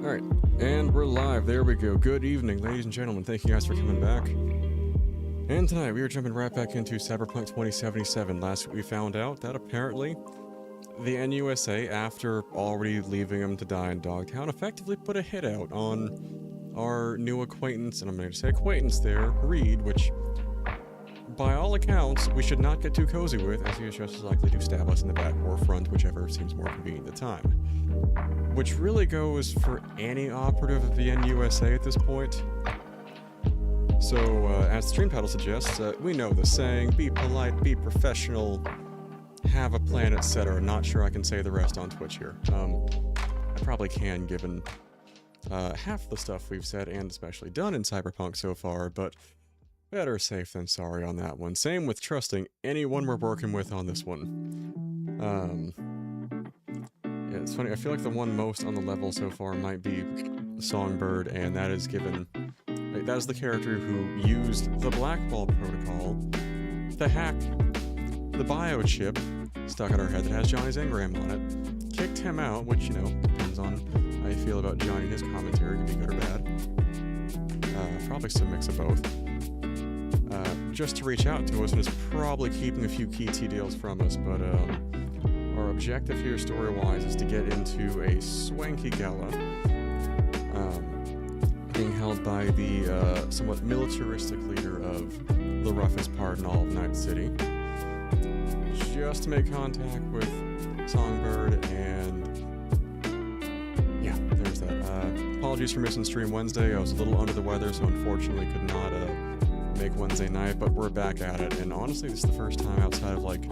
Alright, and we're live. There we go. Good evening, ladies and gentlemen. Thank you guys for coming back. And tonight, we are jumping right back into Cyberpunk 2077. Last week, we found out that apparently the NUSA, after already leaving him to die in Dogtown, effectively put a hit out on our new acquaintance, and I'm going to say acquaintance there, Reed, which, by all accounts, we should not get too cozy with, as he is just as likely to stab us in the back or front, whichever seems more convenient at the time. Which really goes for any operative of the NUSA at this point. So, as the stream title suggests, we know the saying, be polite, be professional, have a plan, etc. Not sure I can say the rest on Twitch here. I probably can, given half the stuff we've said and especially done in Cyberpunk so far, but better safe than sorry on that one. Same with trusting anyone we're working with on this one. Yeah, it's funny, I feel like the one most on the level so far might be Songbird, and that is given... That is the character who used the Blackball protocol to hack the biochip stuck in our head that has Johnny's engram on it, kicked him out, which, you know, depends on how you feel about Johnny and his commentary, can be good or bad. Probably some mix of both. Just to reach out to us, and is probably keeping a few key T-deals from us, but, our objective here, story-wise, is to get into a swanky gala, being held by the somewhat militaristic leader of the roughest part in all of Night City. Just to make contact with Songbird, and yeah, there's that. Apologies for missing stream Wednesday. I was a little under the weather, so unfortunately could not make Wednesday night, but we're back at it, and honestly, this is the first time outside of, like,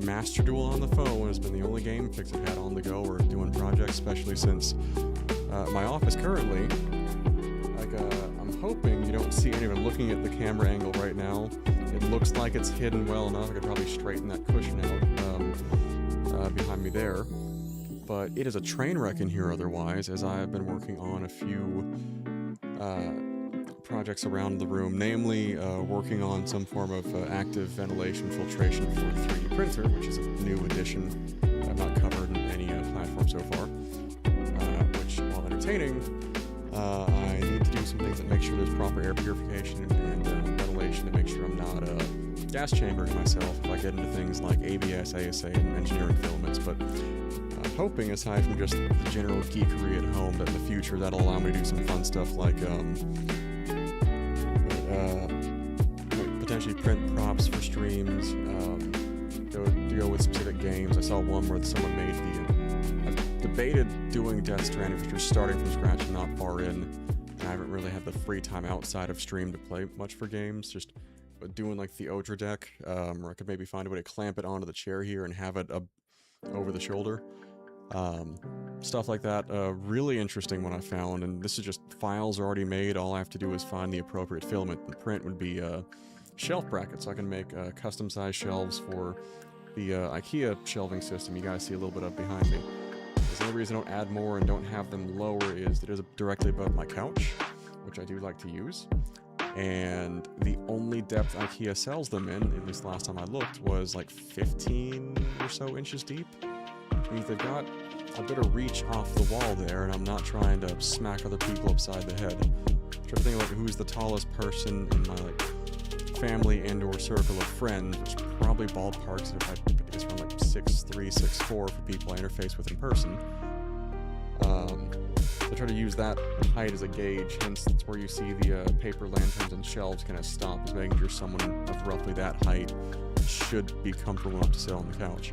Master Duel on the phone has been the only game Pix have had on the go or doing projects, especially since my office currently, like, I'm hoping you don't see anyone looking at the camera angle right now. It looks like it's hidden well enough. I could probably straighten that cushion out behind me there. But it is a train wreck in here otherwise, as I have been working on a few projects around the room, namely working on some form of active ventilation filtration for a 3D printer, which is a new addition that I've not covered in any platform so far, which, while entertaining, I need to do some things that make sure there's proper air purification and ventilation to make sure I'm not gas chambering myself if I get into things like ABS, ASA, and engineering filaments, but hoping, aside from just the general geekery at home, that in the future that'll allow me to do some fun stuff like potentially print props for streams, to go with specific games. I saw one where someone made I've debated doing Death Stranding, which was starting from scratch and not far in, and I haven't really had the free time outside of stream to play much for games, just doing like the Odra deck, or I could maybe find a way to clamp it onto the chair here and have it over the shoulder. Stuff like that, really interesting one I found, and this is just files already made. All I have to do is find the appropriate filament. The print would be shelf brackets, so I can make custom size shelves for the IKEA shelving system you guys see a little bit of behind me. The only reason I don't add more and don't have them lower is that it is directly above my couch, which I do like to use. And the only depth IKEA sells them in, at least last time I looked, was like 15 or so inches deep. Which means they've got a bit of reach off the wall there, and I'm not trying to smack other people upside the head. I'm trying to think like who's the tallest person in my like family and or circle of friends, which probably ballparks if I guess around like 6'3", 6'4" for people I interface with in person. I try to use that height as a gauge, hence that's where you see the paper lanterns and shelves kind of stop, is making sure someone of roughly that height should be comfortable enough to sit on the couch.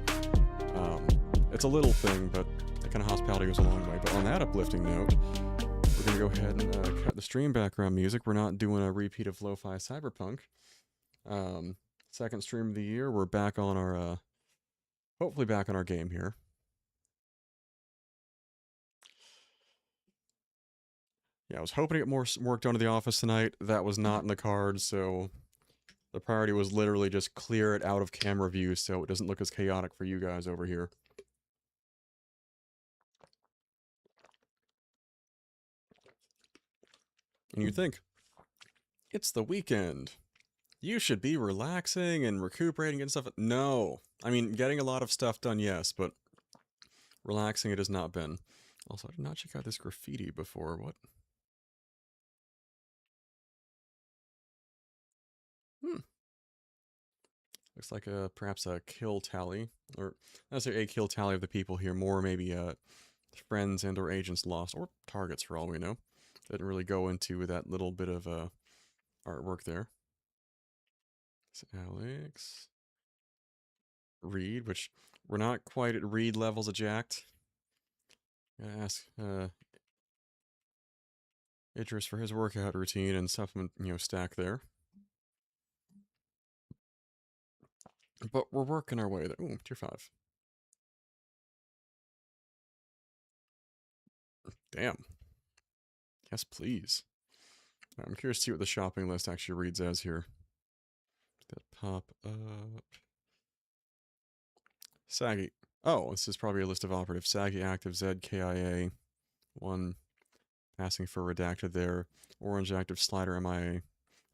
It's a little thing, but that kind of hospitality goes a long way. But on that uplifting note, we're going to go ahead and cut the stream background music. We're not doing a repeat of Lo-Fi Cyberpunk. Second stream of the year, we're back on our, hopefully back on our game here. Yeah, I was hoping to get more work done to the office tonight. That was not in the cards, so the priority was literally just clear it out of camera view so it doesn't look as chaotic for you guys over here. And you think, it's the weekend. You should be relaxing and recuperating and stuff. No. I mean, getting a lot of stuff done, yes, but relaxing it has not been. Also, I did not check out this graffiti before. What? Looks like perhaps a kill tally, or not necessarily a kill tally of the people here, more maybe friends and or agents lost, or targets for all we know. Didn't really go into that little bit of artwork there. It's Alex. Reed, which we're not quite at Reed levels of jacked. Gotta ask Idris for his workout routine and supplement, stack there. But we're working our way there. Ooh, tier 5. Damn. Yes, please. I'm curious to see what the shopping list actually reads as here. That pop up. Saggy. Oh, this is probably a list of operatives. Saggy, active, Zed, KIA. 1. Passing for redacted there. Orange, active, Slider, MIA.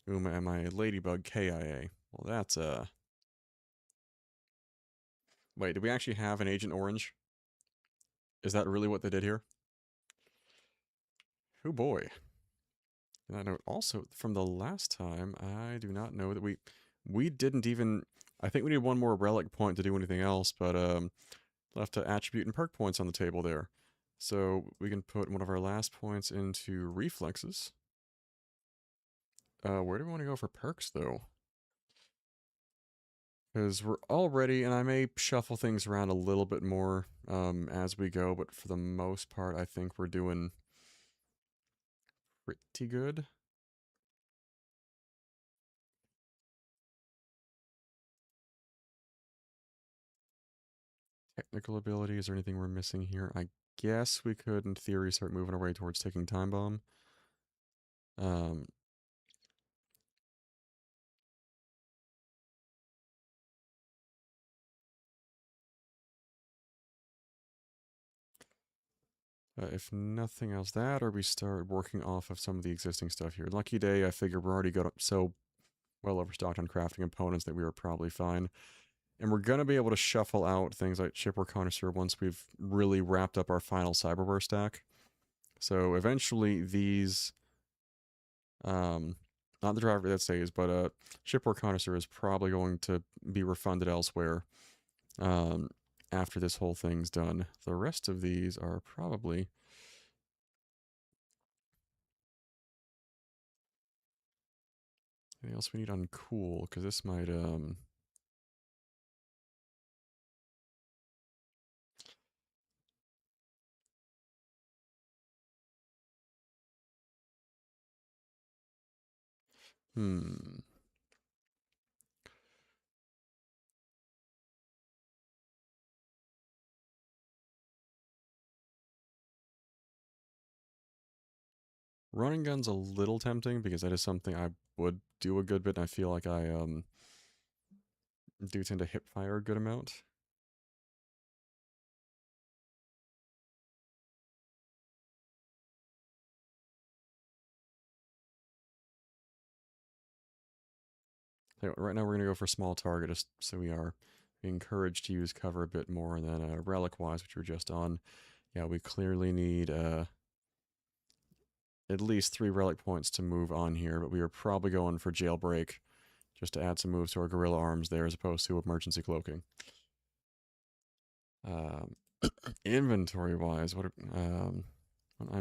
Uma, MIA. Ladybug, KIA. Well, that's, Wait, did we actually have an Agent Orange? Is that really what they did here? Oh boy. And I know also from the last time, I do not know that we didn't even, I think we need one more relic point to do anything else, but left attribute and perk points on the table there. So we can put one of our last points into reflexes. Where do we want to go for perks though? Because we're already, and I may shuffle things around a little bit more as we go, but for the most part, I think we're doing pretty good. Technical abilities or anything we're missing here? I guess we could, in theory, start moving our way towards taking Time Bomb. If nothing else, that or we start working off of some of the existing stuff here. Lucky Day, I figure we're already got so well overstocked on crafting components that we are probably fine. And we're going to be able to shuffle out things like Chipper Connoisseur once we've really wrapped up our final cyberware stack. So eventually these, not the driver that stays, but Chipper Connoisseur is probably going to be refunded elsewhere after this whole thing's done. The rest of these are probably... Anything else we need on cool? Because this might, Running gun's a little tempting because that is something I would do a good bit, and I feel like I do tend to hip fire a good amount. Right now we're gonna go for small target, just so we are encouraged to use cover a bit more. And then relic-wise, which we're just on, yeah, we clearly need at least 3 relic points to move on here, but we are probably going for jailbreak just to add some moves to our gorilla arms there as opposed to emergency cloaking. Um, Inventory-wise, I'm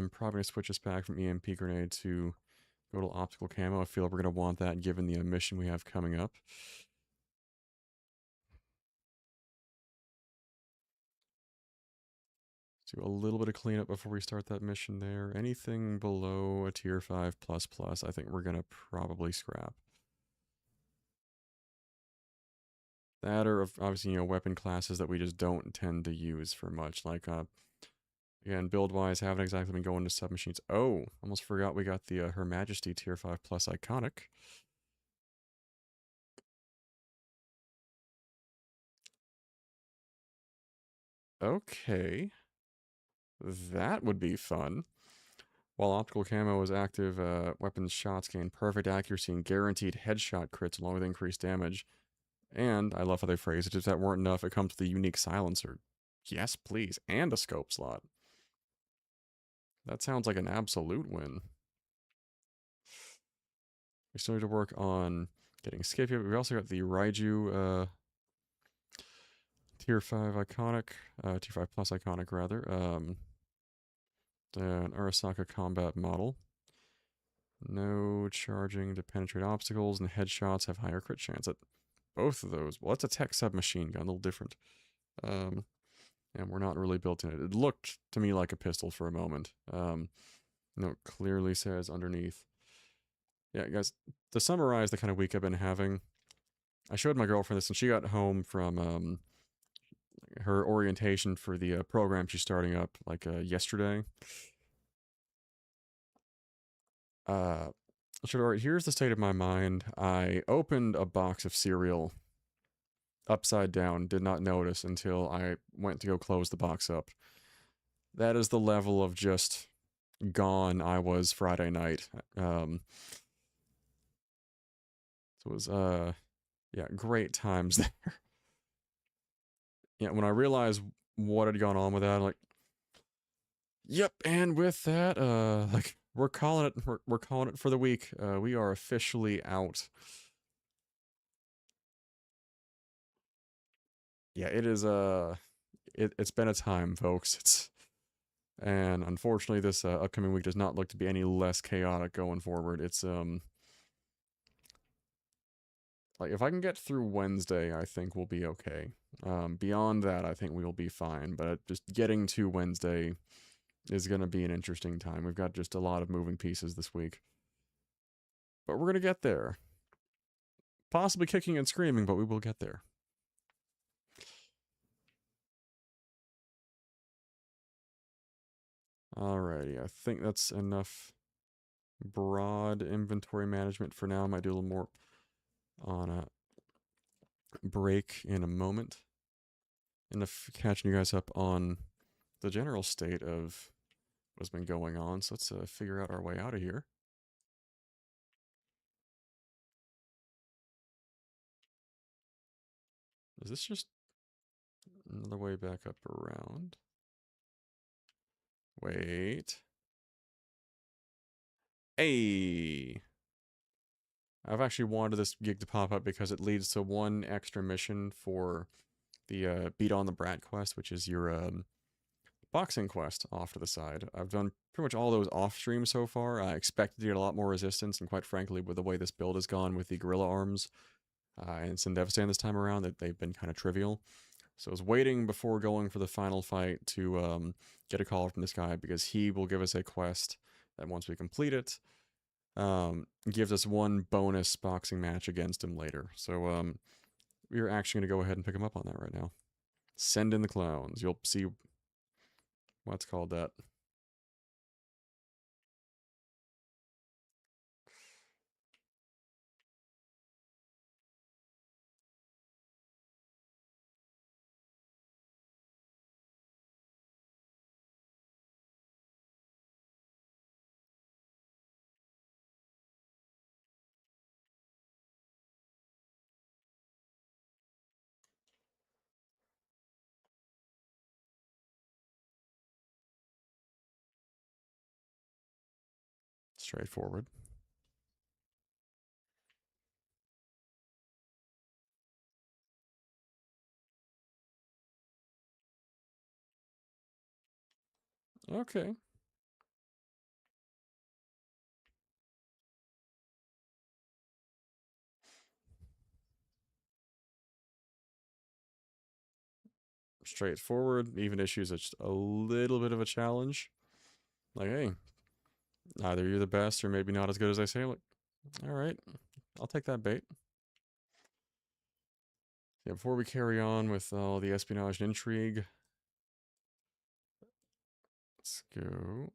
probably going to switch this back from EMP grenade to go to optical camo. I feel like we're going to want that given the mission we have coming up. Do a little bit of cleanup before we start that mission there. Anything below a tier 5++, I think we're going to probably scrap. That are obviously, weapon classes that we just don't tend to use for much. Like, again, build-wise, haven't exactly been going to submachines. Oh, almost forgot we got the Her Majesty tier 5+ iconic. Okay. That would be fun. While optical camo is active, weapons shots gain perfect accuracy and guaranteed headshot crits along with increased damage. And, I love how they phrase it, if that weren't enough, it comes with the unique silencer. Yes, please. And a scope slot. That sounds like an absolute win. We still need to work on getting Scipio, but we also got the Raiju, tier 5 iconic, tier 5+ iconic rather, an Arasaka combat model. No charging to penetrate obstacles, and headshots have higher crit chance. Both of those, well, it's a tech submachine gun, a little different. And we're not really built in it. It looked to me like a pistol for a moment. No, it clearly says underneath. Yeah, guys, to summarize the kind of week I've been having, I showed my girlfriend this, and she got home from her orientation for the program she's starting up, like, yesterday. Alright, here's the state of my mind. I opened a box of cereal upside down, did not notice until I went to go close the box up. That is the level of just gone I was Friday night. So it was, yeah, great times there. Yeah, when I realized what had gone on with that, I'm like, yep, and with that, like, we're calling it for the week. We are officially out. Yeah, it is, it's been a time, folks. And unfortunately, this upcoming week does not look to be any less chaotic going forward. It's, like, if I can get through Wednesday, I think we'll be okay. Beyond that, I think we will be fine. But just getting to Wednesday is going to be an interesting time. We've got just a lot of moving pieces this week. But we're going to get there. Possibly kicking and screaming, but we will get there. Alrighty, I think that's enough broad inventory management for now. I might do a little more on a break in a moment. And catching you guys up on the general state of what's been going on. So let's figure out our way out of here. Is this just another way back up around? Wait. Hey! I've actually wanted this gig to pop up because it leads to one extra mission for the Beat on the Brat quest, which is your boxing quest off to the side. I've done pretty much all those off stream so far. I expected to get a lot more resistance, and quite frankly, with the way this build has gone with the gorilla arms and some Devastation this time around, that they've been kind of trivial. So I was waiting before going for the final fight to get a call from this guy, because he will give us a quest that once we complete it, gives us one bonus boxing match against him later. So we're actually going to go ahead and pick him up on that right now. Send in the clowns. You'll see what's called that. Straightforward. Okay. Straightforward. Even issues are just a little bit of a challenge. Like, hey, either you're the best or maybe not as good as I say. Like, all right, I'll take that bait. Yeah, before we carry on with all the espionage and intrigue, let's go.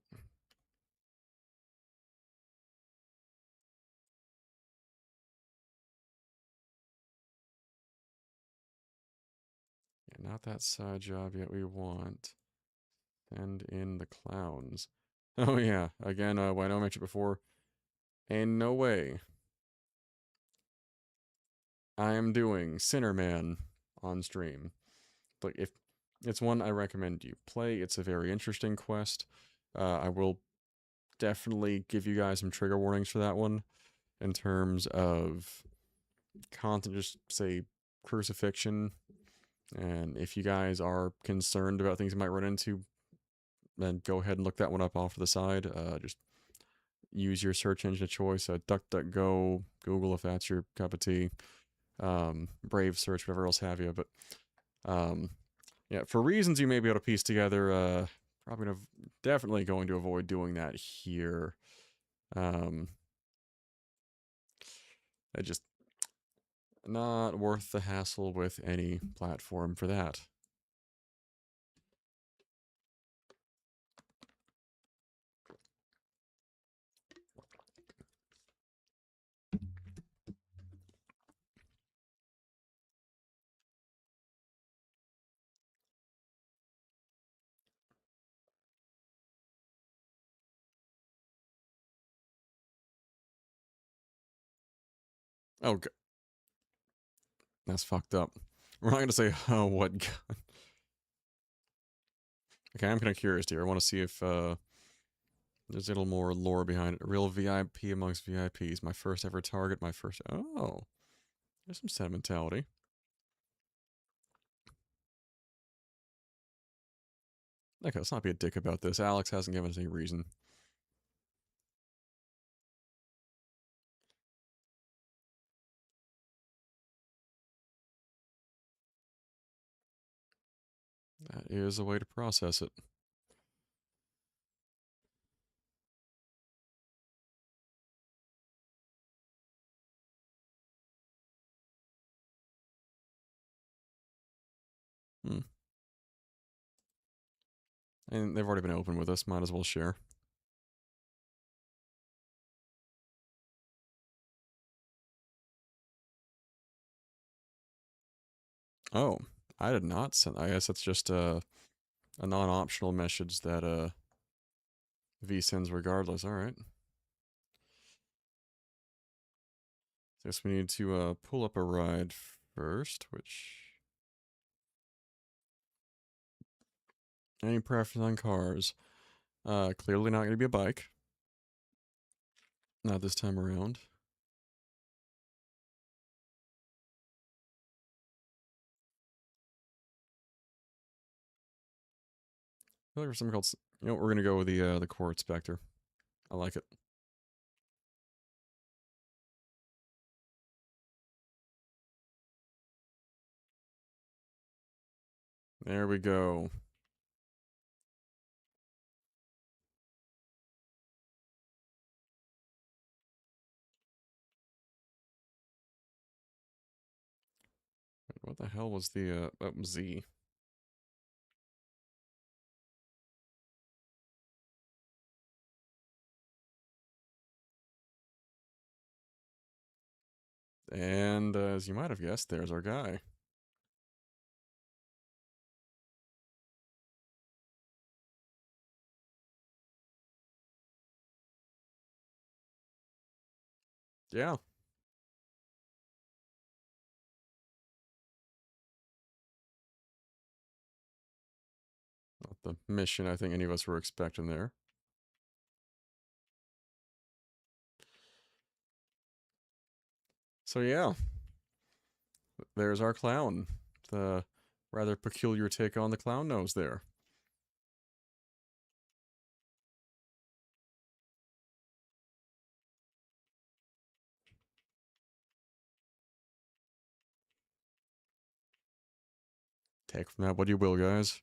Yeah, not that side job yet. We want. Send in the clowns. Oh yeah, again, why don't I mention it before? In no way I am doing Sinner Man on stream. But if it's one I recommend you play, it's a very interesting quest. I will definitely give you guys some trigger warnings for that one in terms of content, just say crucifixion. And if you guys are concerned about things you might run into, then go ahead and look that one up off to the side. Just use your search engine of choice, DuckDuckGo, Google if that's your cup of tea, Brave search, whatever else have you. But yeah, for reasons you may be able to piece together, probably definitely going to avoid doing that here. It just not worth the hassle with any platform for that. Oh, that's fucked up. We're not gonna say, oh, what gun. Okay, I'm kind of curious here. I want to see if there's a little more lore behind it. A real VIP amongst VIPs. My first ever target. My first. Oh, there's some sentimentality. Okay, let's not be a dick about this. Alex hasn't given us any reason. That is a way to process it. Hmm. And they've already been open with us. Might as well share. Oh, I did not send. I guess that's just a non-optional message that V sends regardless. All right. Guess we need to pull up a ride first, which... Any preference on cars? Clearly not going to be a bike. Not this time around. I feel like there's something called... You know what, we're going to go with the Court Spectre. I like it. There we go. What the hell was the, Z? And as you might have guessed, there's our guy. Yeah. Not the mission I think any of us were expecting there. So yeah, there's our clown. The rather peculiar take on the clown nose there. Take from that what you will, guys.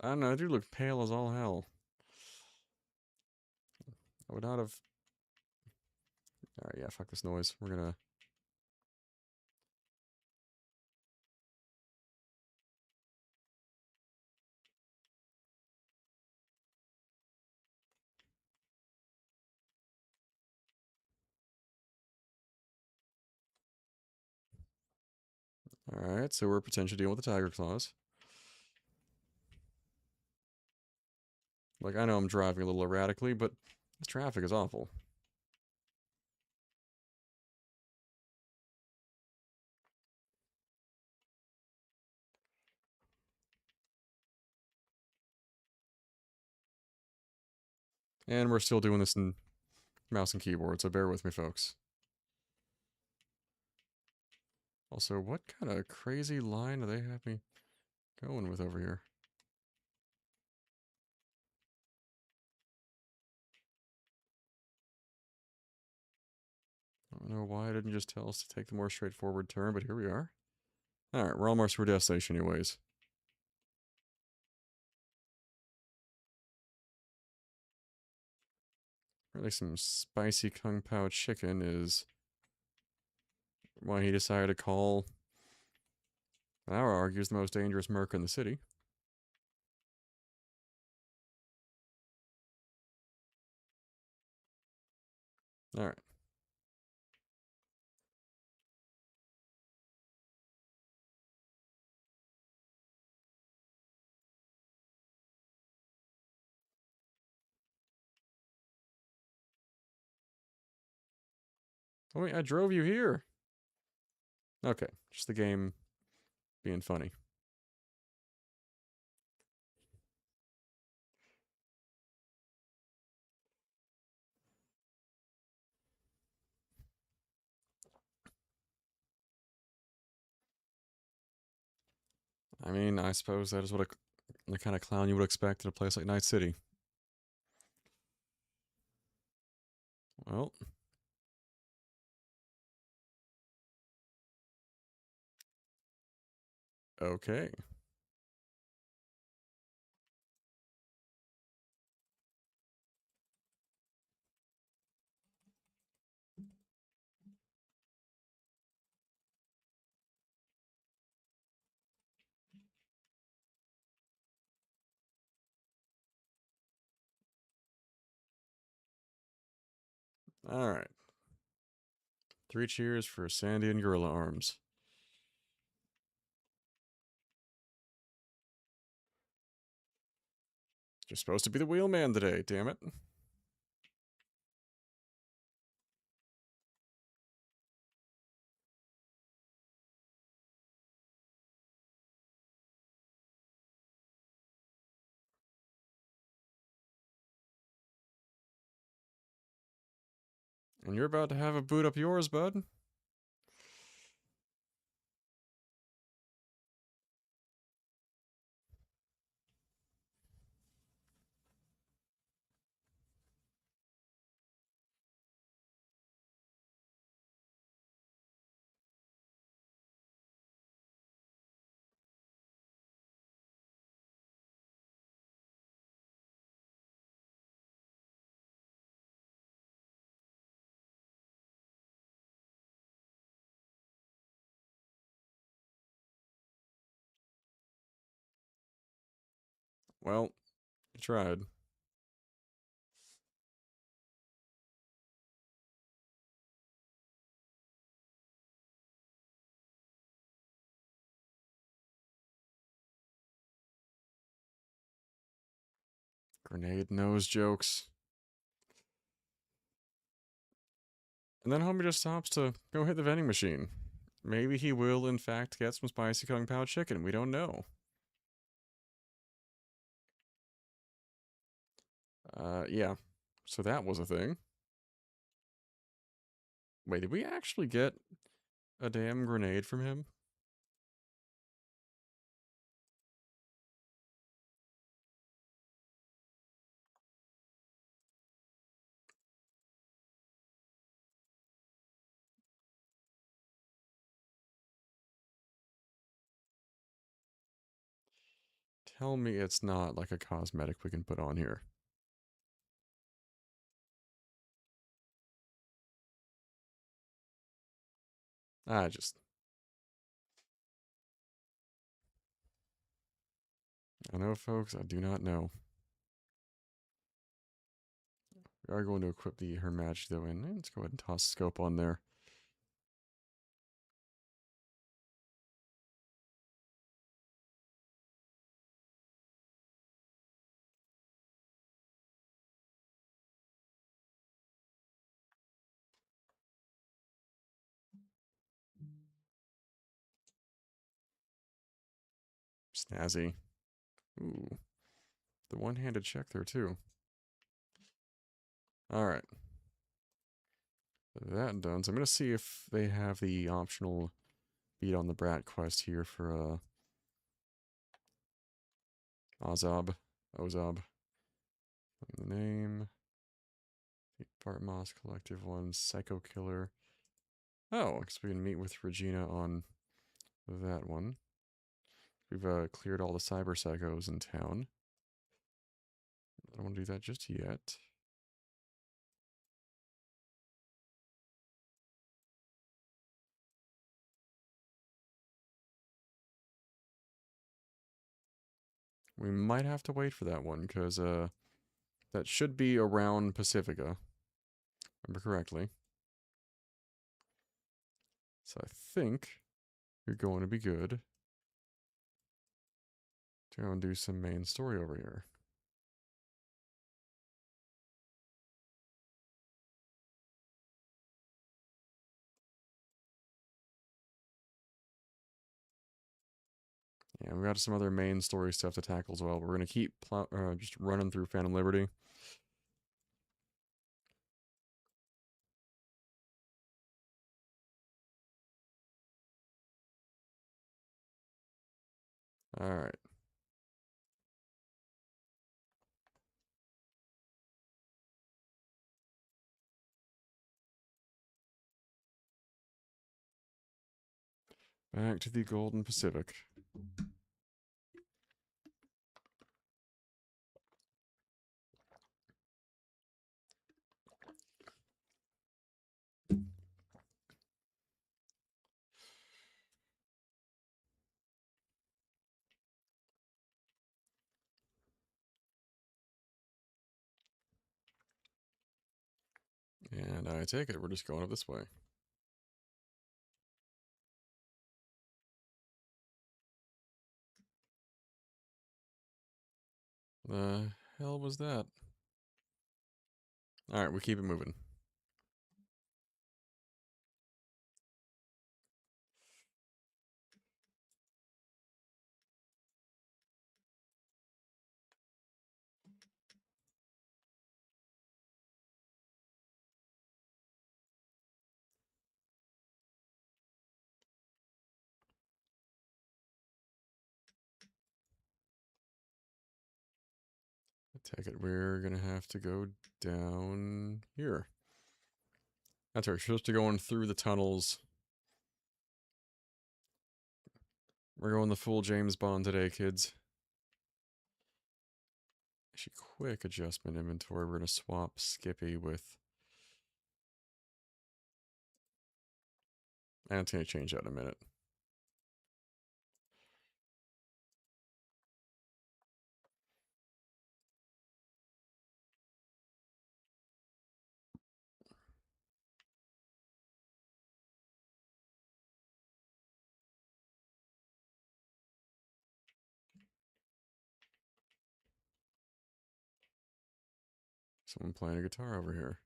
I don't know, I do look pale as all hell. I would not have... Alright, yeah, fuck this noise. We're gonna... Alright, so we're potentially dealing with the tiger claws. Like, I know I'm driving a little erratically, but this traffic is awful. And we're still doing this in mouse and keyboard, so bear with me, folks. Also, what kind of crazy line do they have me going with over here? I don't know why it didn't just tell us to take the more straightforward turn, but here we are. Alright, we're almost to our destination anyways. Really some spicy Kung Pao chicken is why he decided to call our argues the most dangerous merc in the city. Alright. Oh wait, I drove you here. Okay, just the game being funny. I mean, I suppose that is what the kind of clown you would expect in a place like Night City. Well, okay. Alright. 3 cheers for Sandy and Gorilla Arms. You're supposed to be the wheelman today, damn it. And you're about to have a boot up yours, bud? Well, you tried. Grenade nose jokes. And then homie just stops to go hit the vending machine. Maybe he will, in fact, get some spicy Kung Pao chicken. We don't know. Yeah. So that was a thing. Wait, did we actually get a damn grenade from him? Tell me it's not like a cosmetic we can put on here. I know, folks, I do not know. We are going to equip the Her Majesty, though, and let's go ahead and toss a scope on there. Snazzy. Ooh. The one-handed check there, too. Alright. That done. So I'm going to see if they have the optional beat on the brat quest here for, Ozab. The name. The Bart Moss Collective one. Psycho Killer. Oh, I guess we can meet with Regina on that one. We've cleared all the cyber psychos in town. I don't want to do that just yet. We might have to wait for that one, because that should be around Pacifica. Remember correctly. So I think you're going to be good to go and do some main story over here. Yeah, we got some other main story stuff to tackle as well. We're going to keep just running through Phantom Liberty. Alright. Back to the Golden Pacific. And I take it we're just going up this way. The hell was that? Alright, we keep it moving. I take it we're gonna have to go down here. That's right, we're supposed to go in through the tunnels. We're going the full James Bond today, kids. Actually, quick adjustment inventory. We're gonna swap Skippy with... And it's gonna change that in a minute. Someone playing a guitar over here.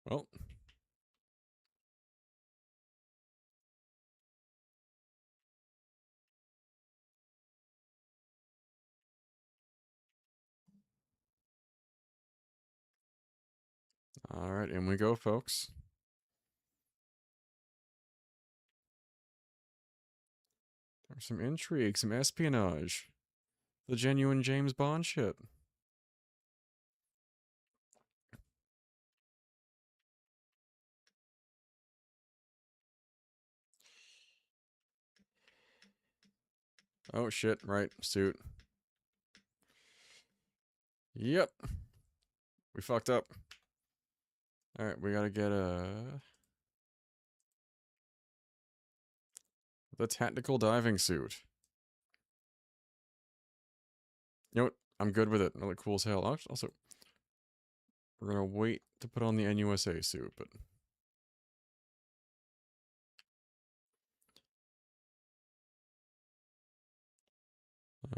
Well, all right, in we go, folks. There's some intrigue, some espionage. The genuine James Bond shit. Oh shit, right, suit. Yep. We fucked up. Alright, we gotta get the tactical diving suit. You know what? I'm good with it. It look cool as hell. Also, we're gonna wait to put on the NUSA suit, but...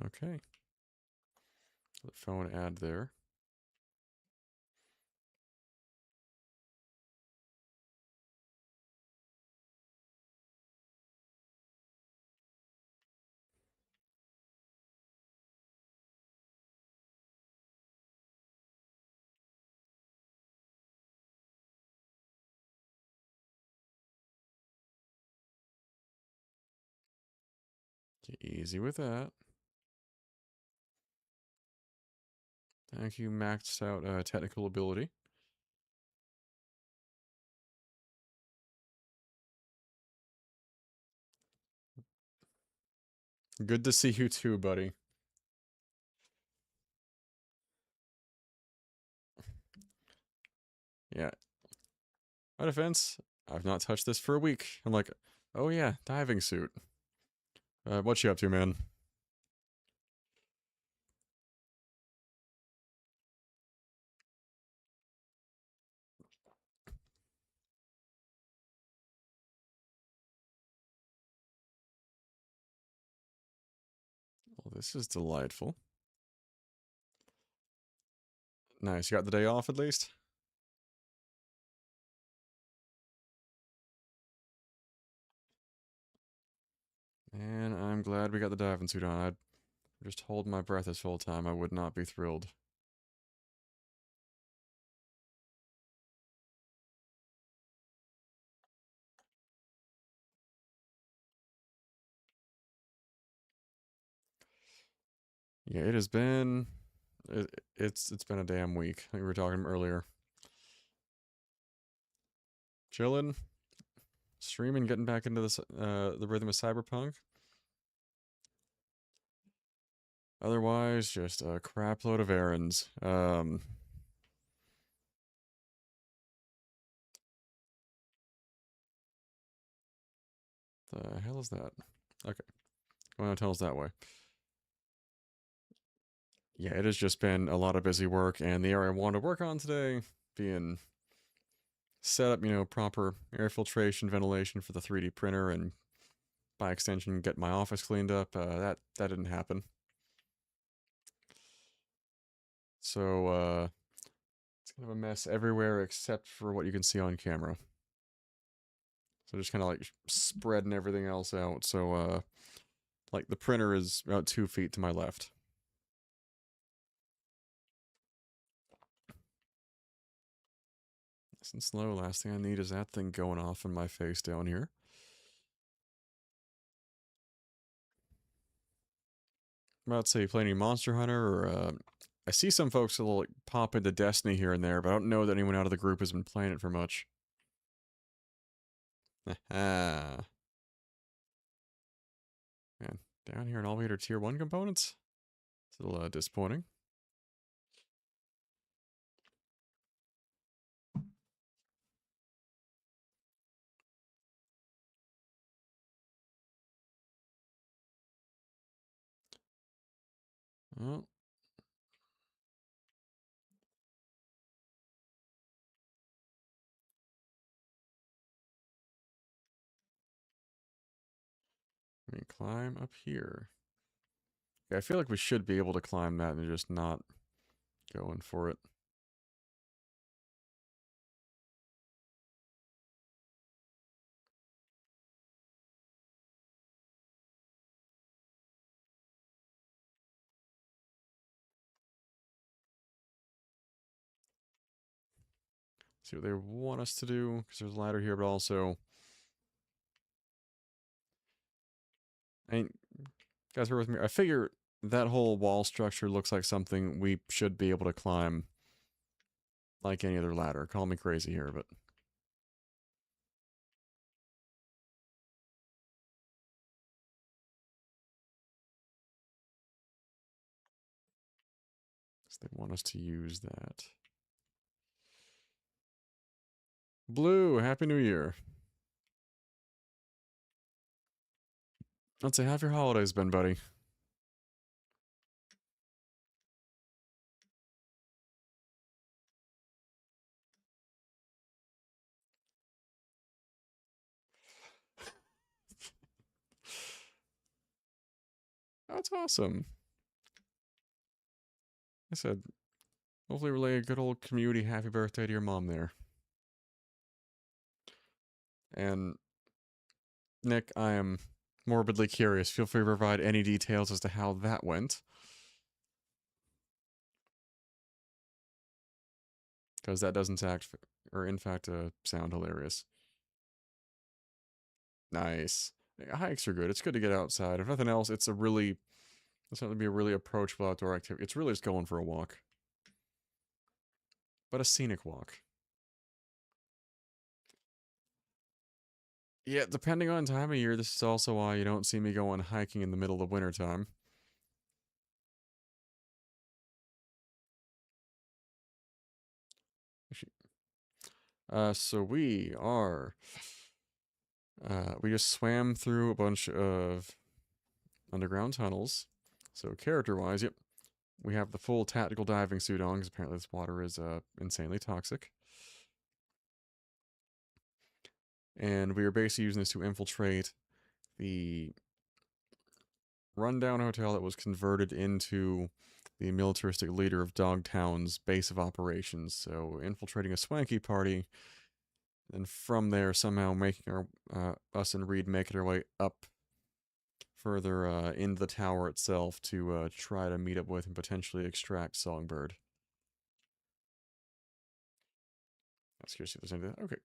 Okay. The phone ad there. Get easy with that. Thank you, maxed out technical ability. Good to see you too, buddy. Yeah. My defense, I've not touched this for a week. I'm like, oh yeah, diving suit. What you up to, man? Well, this is delightful. Nice, you got the day off at least? And I'm glad we got the diving suit on. I'd just hold my breath this whole time. I would not be thrilled. Yeah, it has been... It's been a damn week. Like we were talking earlier. Chilling. Streaming, getting back into the rhythm of Cyberpunk. Otherwise, just a crap load of errands. The hell is that? Okay, going on tunnels that way. Yeah, it has just been a lot of busy work, and the area I wanted to work on today being set up, you know, proper air filtration, ventilation for the 3D printer, and by extension, get my office cleaned up. That didn't happen. So, it's kind of a mess everywhere except for what you can see on camera. So just kind of like spreading everything else out. So, like the printer is about 2 feet to my left. Nice and slow. Last thing I need is that thing going off in my face down here. I'm about to say, you play any Monster Hunter, or I see some folks that will like, pop into Destiny here and there, but I don't know that anyone out of the group has been playing it for much. Man, down here in all we had are tier 1 components? It's a little disappointing. Well, we climb up here. Yeah, I feel like we should be able to climb that and just not going for it. See what they want us to do, because there's a ladder here, but also, I mean, guys, bear with me. I figure that whole wall structure looks like something we should be able to climb like any other ladder. Call me crazy here, but they want us to use that. Blue, Happy New Year. Let's say, how have your holidays been, buddy? That's awesome. I said, hopefully relay a good old community happy birthday to your mom there. And Nick, I am morbidly curious. Feel free to provide any details as to how that went. Because that doesn't in fact, sound hilarious. Nice. Hikes are good. It's good to get outside. If nothing else, it's something to be a really approachable outdoor activity. It's really just going for a walk. But a scenic walk. Yeah, depending on time of year, this is also why you don't see me going hiking in the middle of wintertime. So we just swam through a bunch of underground tunnels. So character-wise, yep, we have the full tactical diving suit on, because apparently this water is insanely toxic. And we are basically using this to infiltrate the rundown hotel that was converted into the militaristic leader of Dogtown's base of operations. So infiltrating a swanky party, and from there somehow making us and Reed making our way up further into the tower itself to try to meet up with and potentially extract Songbird. I was curious if there's anything. Okay.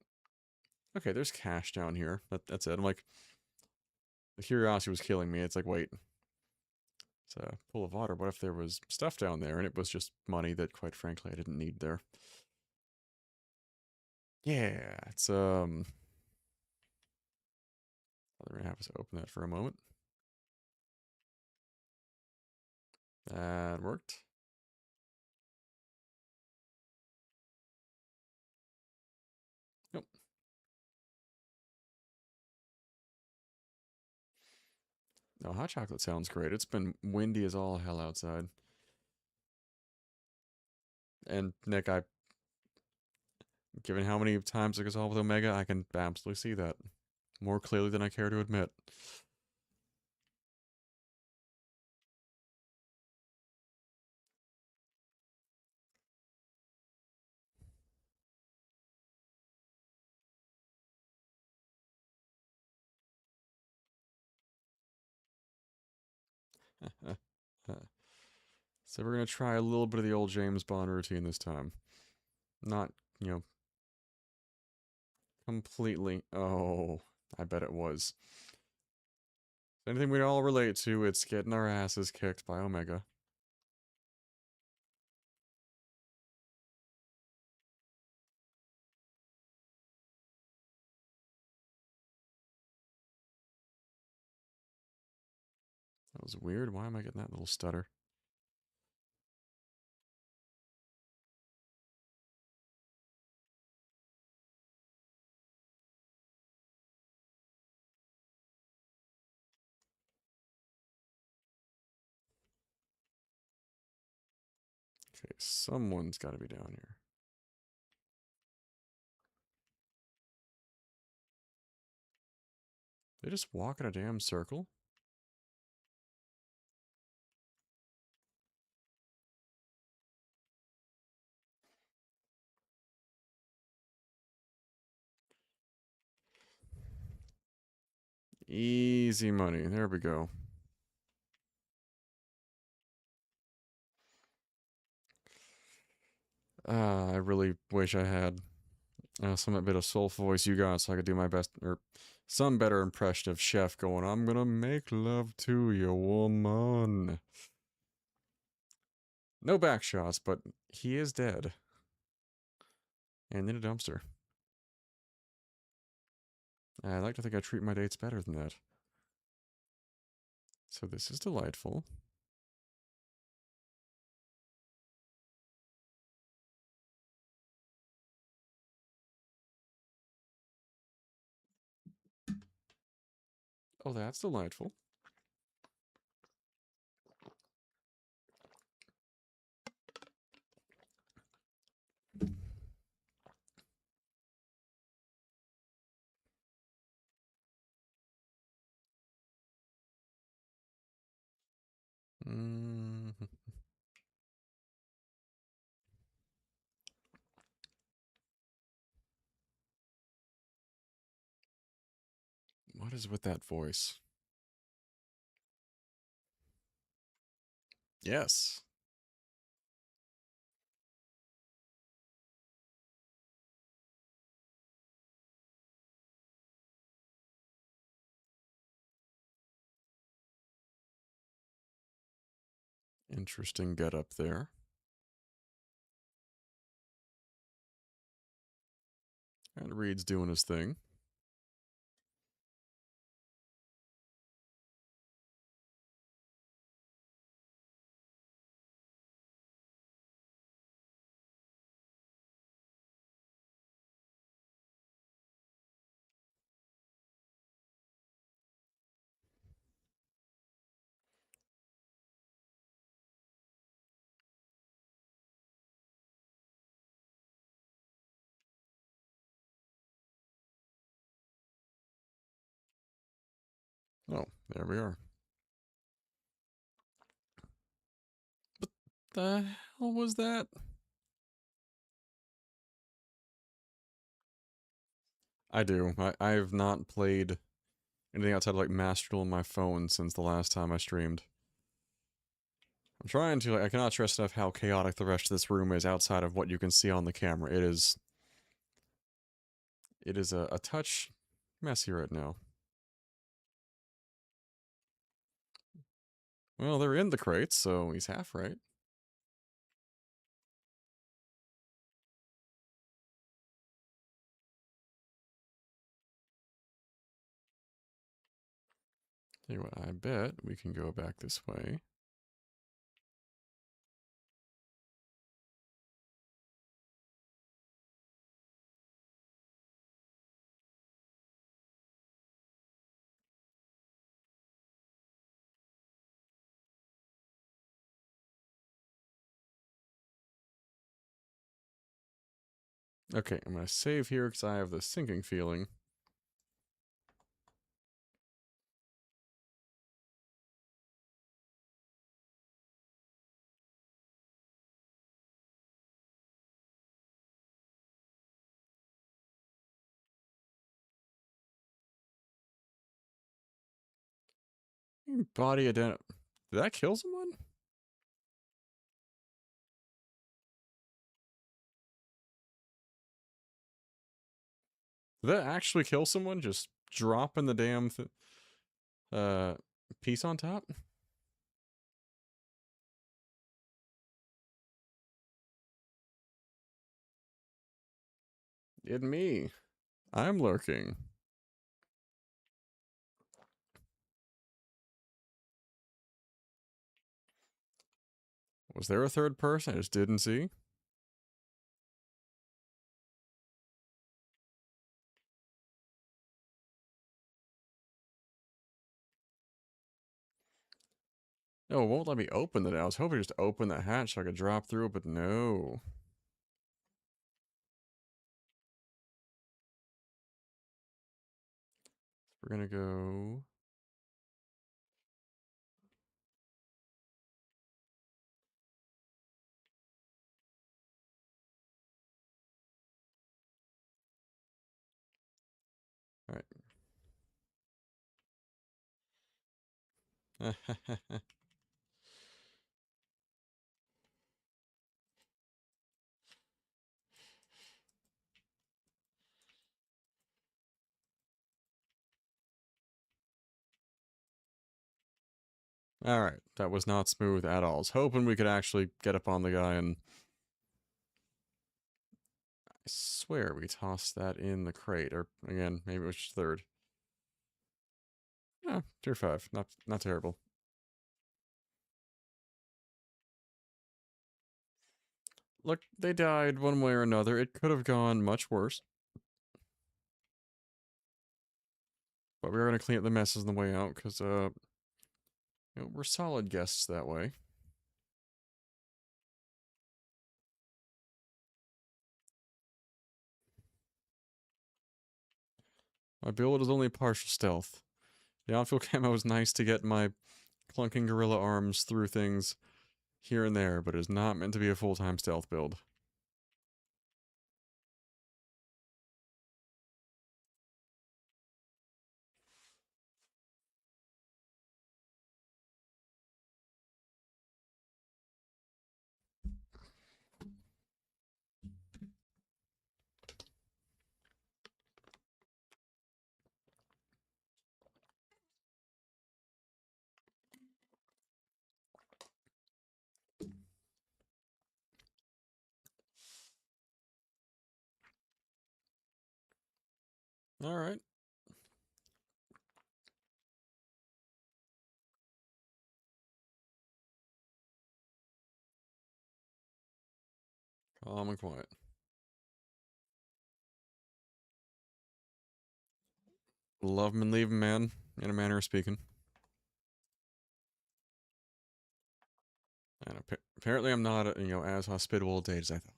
Okay, there's cash down here. That's it. I'm like, the curiosity was killing me. It's like, wait. It's a pool of water. What if there was stuff down there and it was just money that, quite frankly, I didn't need there? Yeah, it's, they're gonna have us open that for a moment. That worked. Nope. No, hot chocolate sounds great. It's been windy as all hell outside. And Nick, given how many times I saw with Omega, I can absolutely see that more clearly than I care to admit. So we're gonna try a little bit of the old James Bond routine this time. Not, completely. Oh, I bet it was. Anything we all relate to, it's getting our asses kicked by Omega. That was weird. Why am I getting that little stutter? Okay, someone's got to be down here. They just walk in a damn circle? Easy money. There we go. I really wish I had some bit of soul voice you got so I could do my best, or some better impression of Chef going, I'm gonna make love to you, woman. No back shots, but he is dead. And in a dumpster. I like to think I treat my dates better than that. So this is delightful. Oh, that's delightful. Mm. What is with that voice? Yes. Interesting get up there. And Reed's doing his thing. Oh, there we are. What the hell was that? I do. I have not played anything outside of like Master Duel on my phone since the last time I streamed. I'm trying to, like, I cannot stress enough how chaotic the rest of this room is outside of what you can see on the camera. It is a touch messy right now. Well, they're in the crates, so he's half right. Tell you what, I bet we can go back this way. Okay, I'm gonna save here because I have the sinking feeling. Body ident. Did that kill someone? Did that actually kill someone? Just dropping the damn uh piece on top? It me. I'm lurking. Was there a third person I just didn't see? No, it won't let me open it. I was hoping to just open that hatch so I could drop through it, but no. We're gonna go. Alright. Alright, that was not smooth at all. I was hoping we could actually get up on the guy, and I swear we tossed that in the crate. Or, again, maybe it was just third. Yeah, tier 5. Not terrible. Look, they died one way or another. It could have gone much worse. But we are going to clean up the messes on the way out, because, we're solid guests that way. My build is only partial stealth. The outfield camo is nice to get my clunking gorilla arms through things here and there, but it is not meant to be a full-time stealth build. Alright. Calm and quiet. Love 'em and leave 'em, man, in a manner of speaking. And apparently I'm not, as hospitable a date as I thought.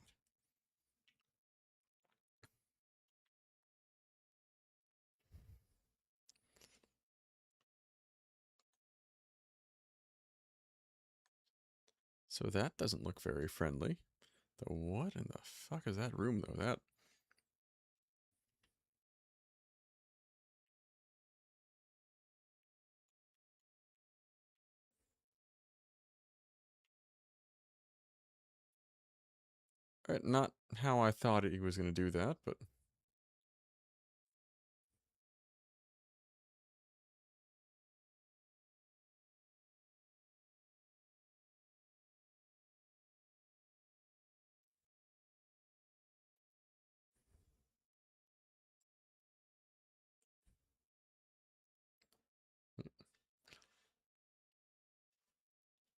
So that doesn't look very friendly. The what in the fuck is that room, though? That... not how I thought he was going to do that, but...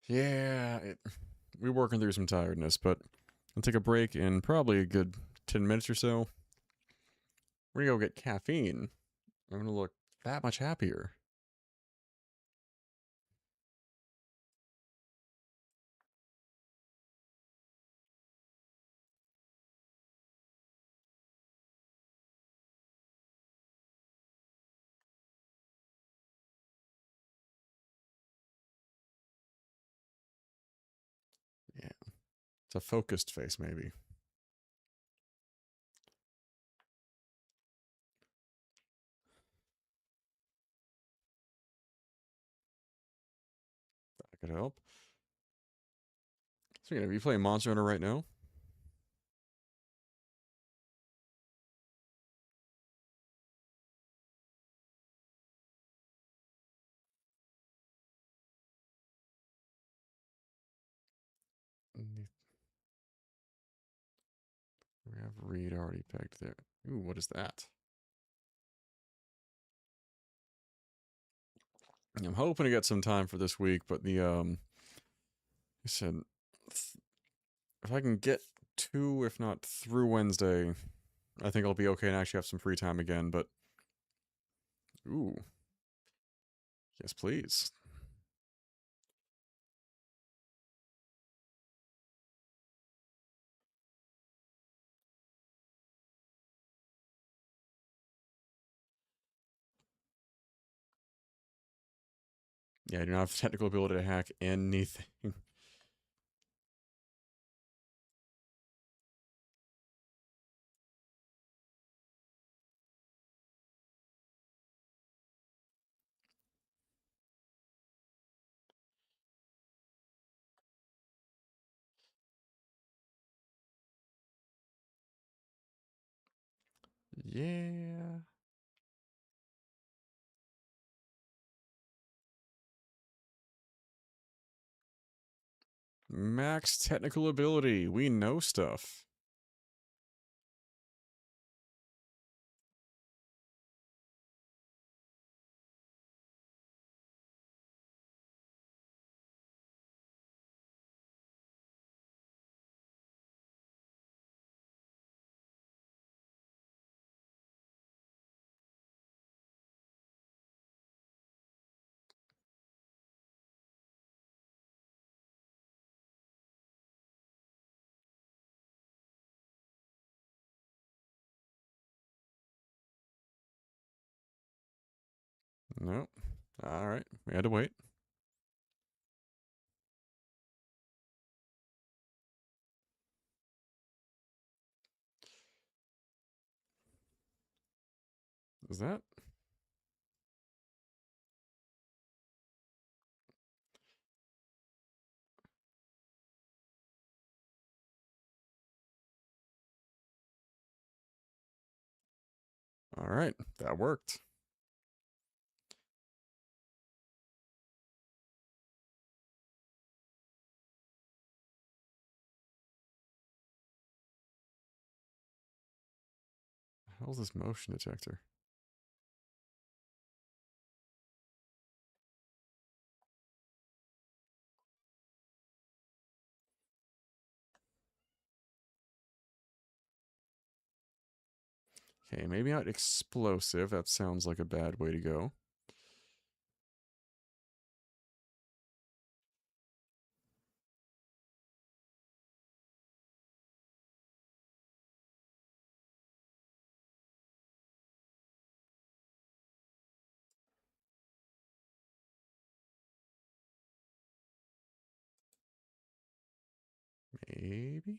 Yeah, we're working through some tiredness, but I'll take a break in probably a good 10 minutes or so. We're gonna go get caffeine. I'm gonna look that much happier. Yeah, it's a focused face, maybe. That could help. So, are you playing Monster Hunter right now? We have Reed already pegged there. Ooh, what is that? I'm hoping to get some time for this week, but I said, if I can get to, if not through Wednesday, I think I'll be okay and actually have some free time again, but... Ooh. Yes, please. Yeah, I do not have the technical ability to hack anything. Yeah. Max technical ability. We know stuff. Nope. All right. We had to wait. Is that? All right. That worked. How's this motion detector? Okay, maybe not explosive. That sounds like a bad way to go. Maybe?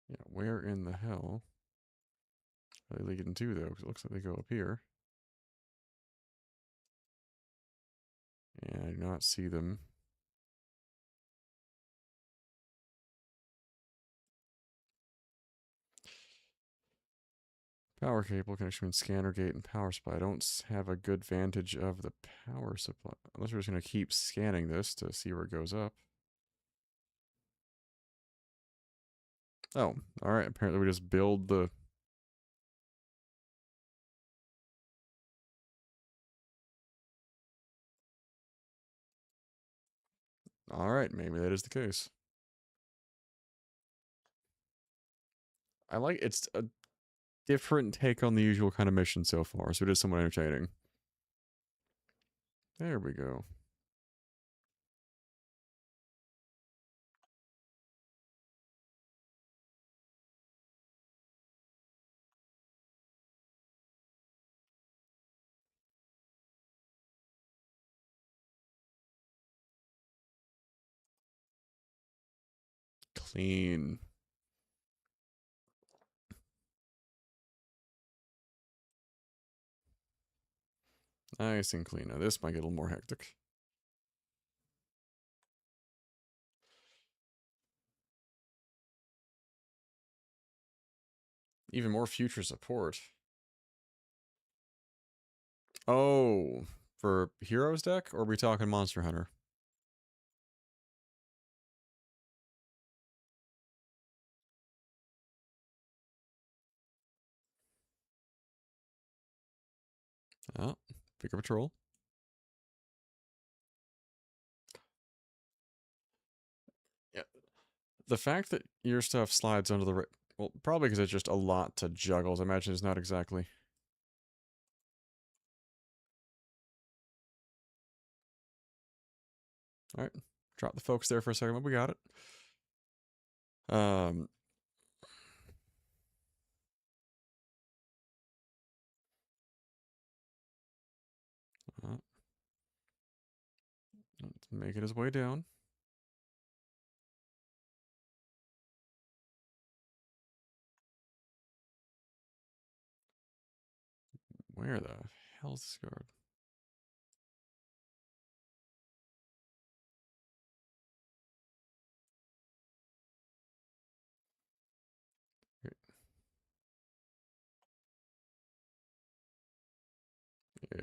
Yeah, where in the hell are they leading to, though? Because it looks like they go up here. And I do not see them. Power cable connection between scanner gate and power supply. I don't have a good vantage of the power supply. Unless we're just going to keep scanning this to see where it goes up. Oh, alright. Apparently we just build the... Alright, maybe that is the case. I like... It's a different take on the usual kind of mission so far, so it is somewhat entertaining. There we go. Clean. Nice and clean. Now this might get a little more hectic. Even more future support. Oh, for Heroes deck? Or are we talking Monster Hunter? Oh, Bigger Patrol. Yeah. The fact that your stuff slides under the... Well, probably because it's just a lot to juggle. I imagine it's not exactly... Alright. Drop the focus there for a second, but we got it. Um... Let's make it his way down. Where the hell's this guard?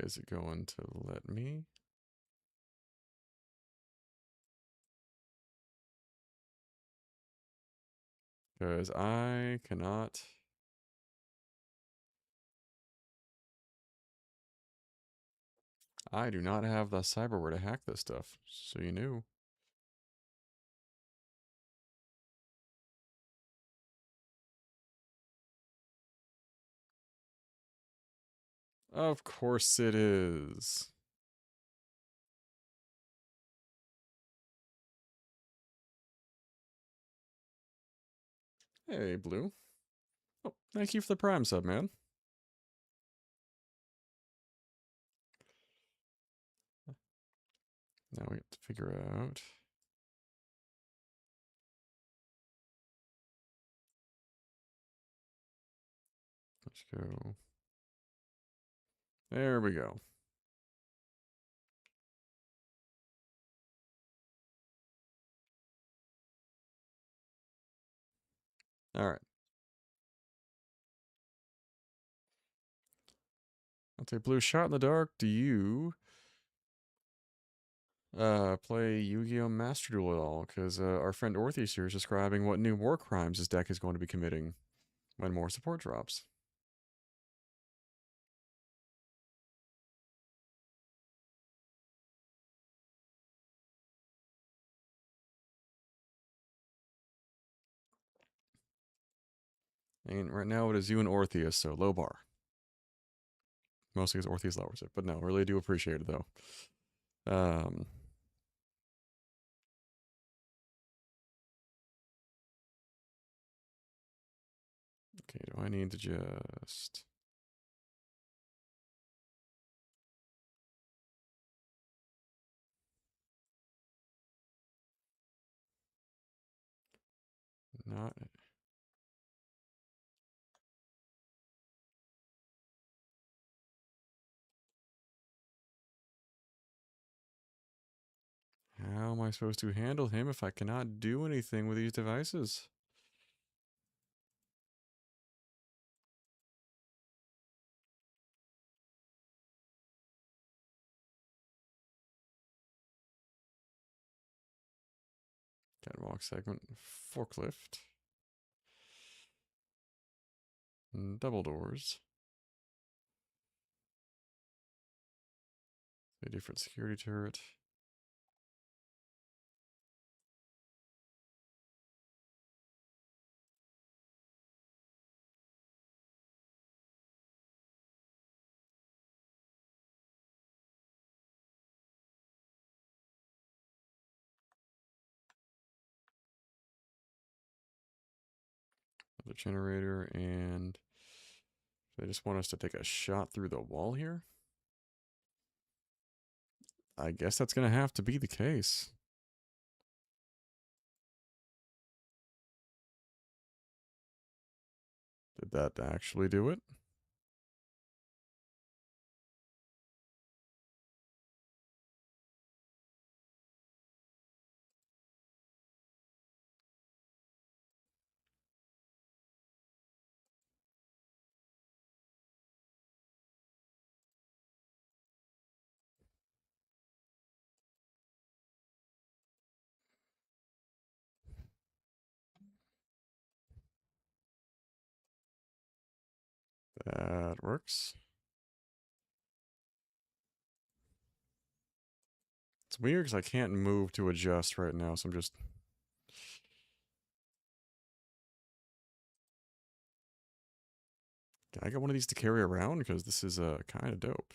Is it going to let me? Because I cannot. I do not have the cyberware to hack this stuff, so you knew. Of course it is. Hey, Blue. Oh, thank you for the Prime sub, man. Now we have to figure out. Let's go. There we go. All right. I'll take Blue. Shot in the dark. Do you play Yu-Gi-Oh! Master Duel at all? Because our friend Orthius here is describing what new war crimes his deck is going to be committing when more support drops. And right now it is you and Orpheus, so low bar. Mostly because Orpheus lowers it, but no, really do appreciate it though. Okay, do I need to just... Not... How am I supposed to handle him if I cannot do anything with these devices? Catwalk segment, forklift, double doors, a different security turret. The generator, and they just want us to take a shot through the wall here? I guess that's going to have to be the case. Did that actually do it? That works. It's weird because I can't move to adjust right now, so I'm just... Can I get one of these to carry around? Because this is kind of dope.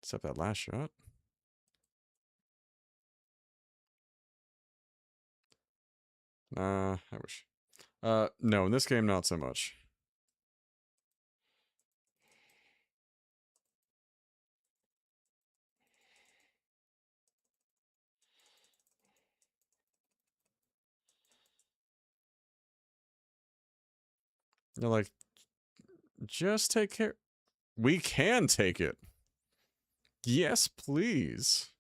Except that last shot. I wish. No, in this game, not so much. They're like, just take care. We can take it. Yes, please.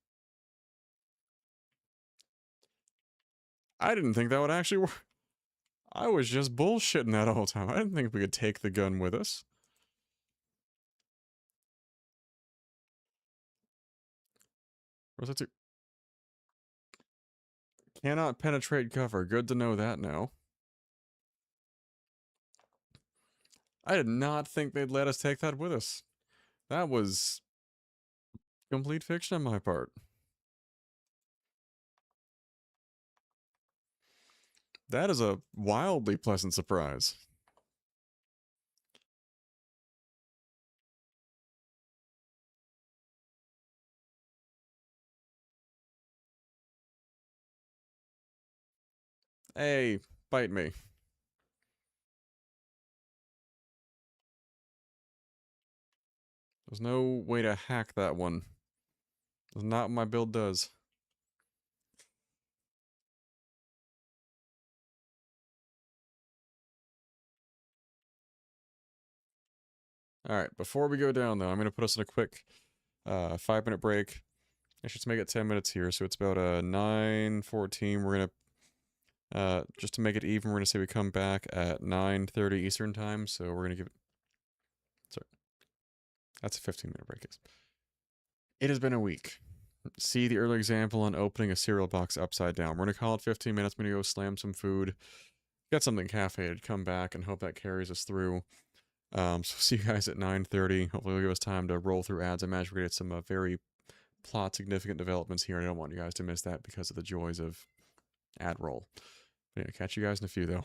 I didn't think that would actually work. I was just bullshitting that whole time. I didn't think we could take the gun with us. What's that do? Cannot penetrate cover. Good to know that now. I did not think they'd let us take that with us. That was complete fiction on my part. That is a wildly pleasant surprise. Hey, bite me. There's no way to hack that one. That's not what my build does. Alright, before we go down though, I'm gonna put us in a quick 5-minute break. Actually, let's make it 10 minutes here, so it's about 9:14. We're gonna just to make it even, we're gonna say we come back at 9:30 Eastern time, so we're gonna give it, sorry, that's a 15-minute break. It has been a week. See the early example on opening a cereal box upside down. We're gonna call it 15 minutes. I'm gonna go slam some food, get something caffeinated, come back, and hope that carries us through. So see you guys at 9:30. Hopefully it'll give us time to roll through ads. I imagine we're gonna get some very plot significant developments here, and I don't want you guys to miss that because of the joys of ad roll. But yeah, catch you guys in a few though.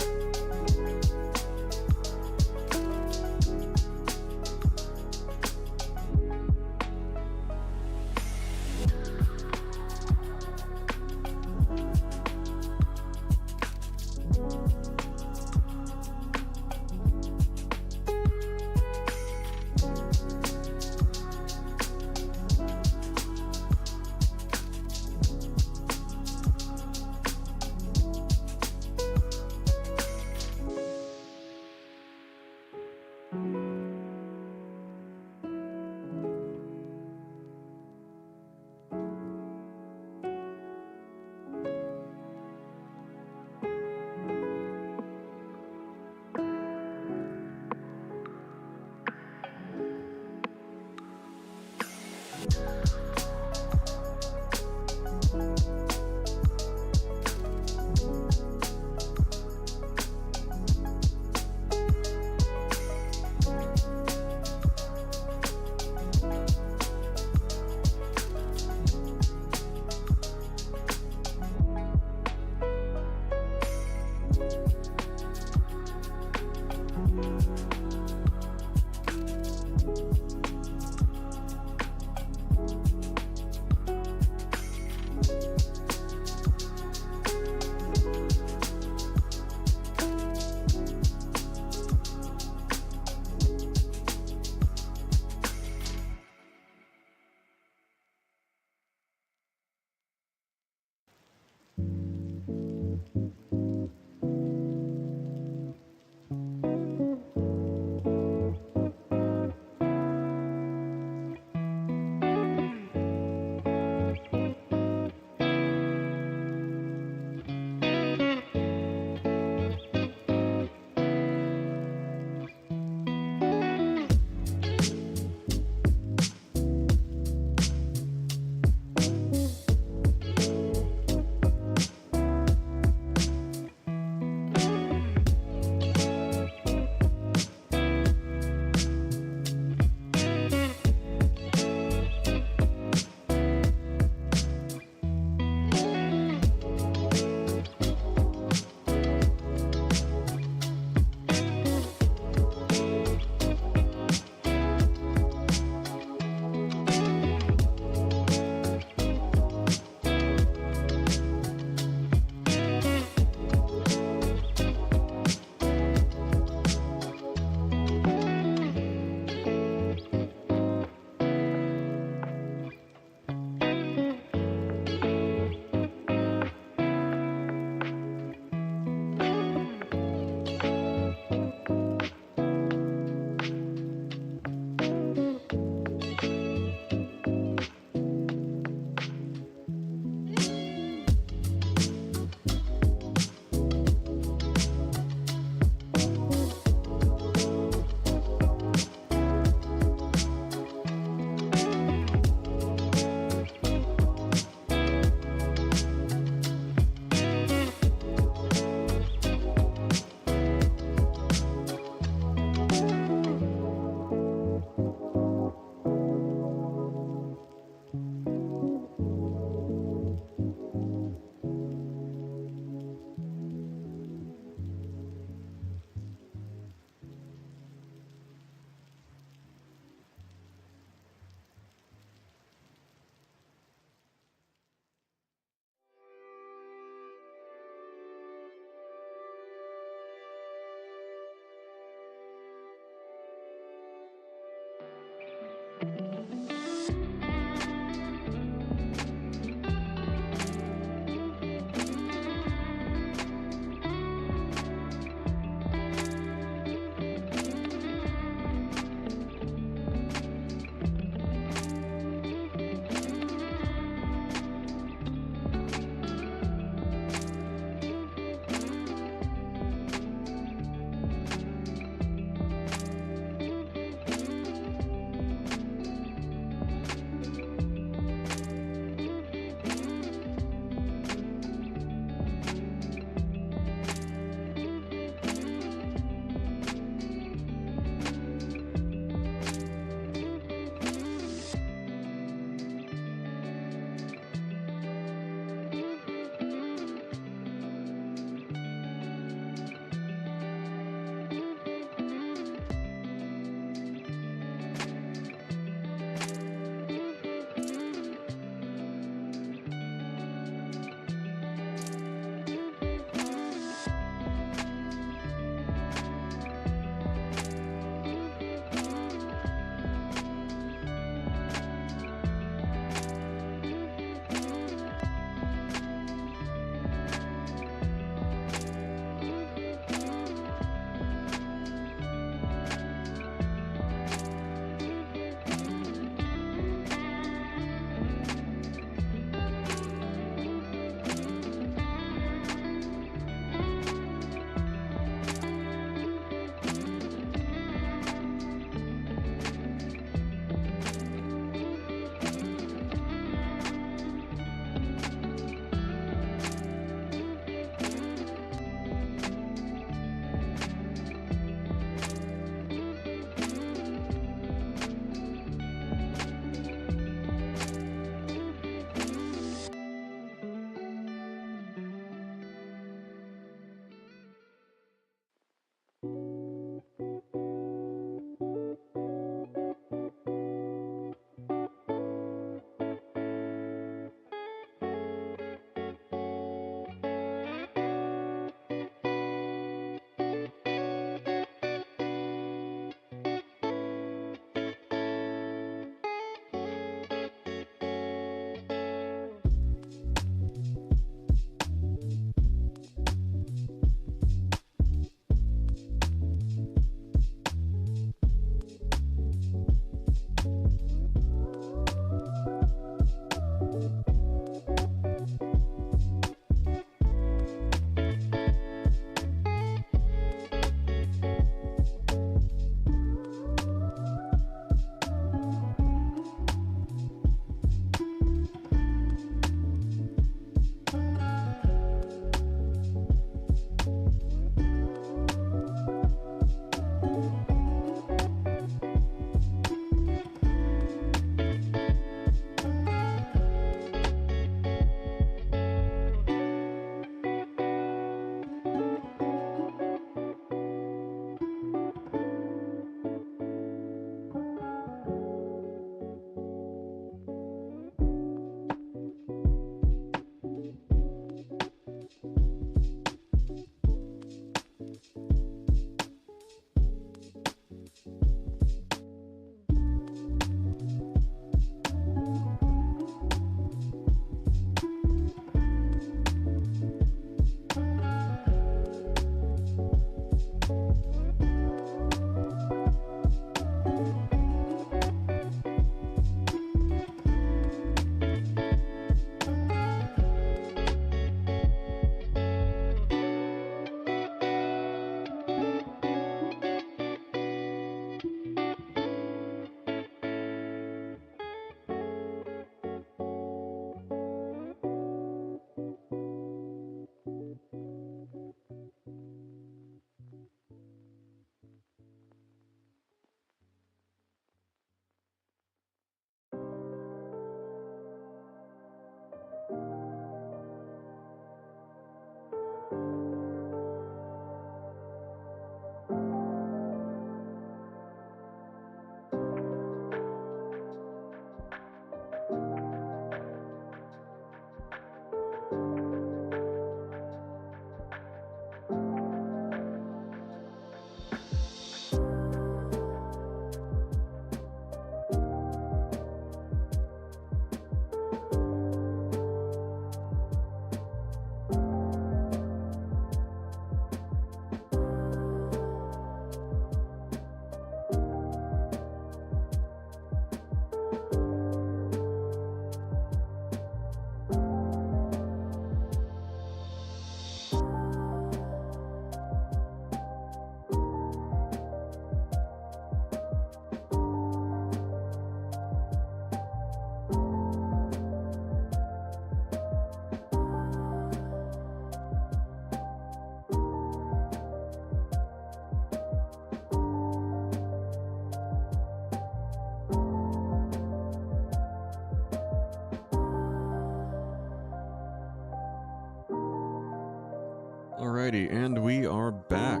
Alrighty, and we are back.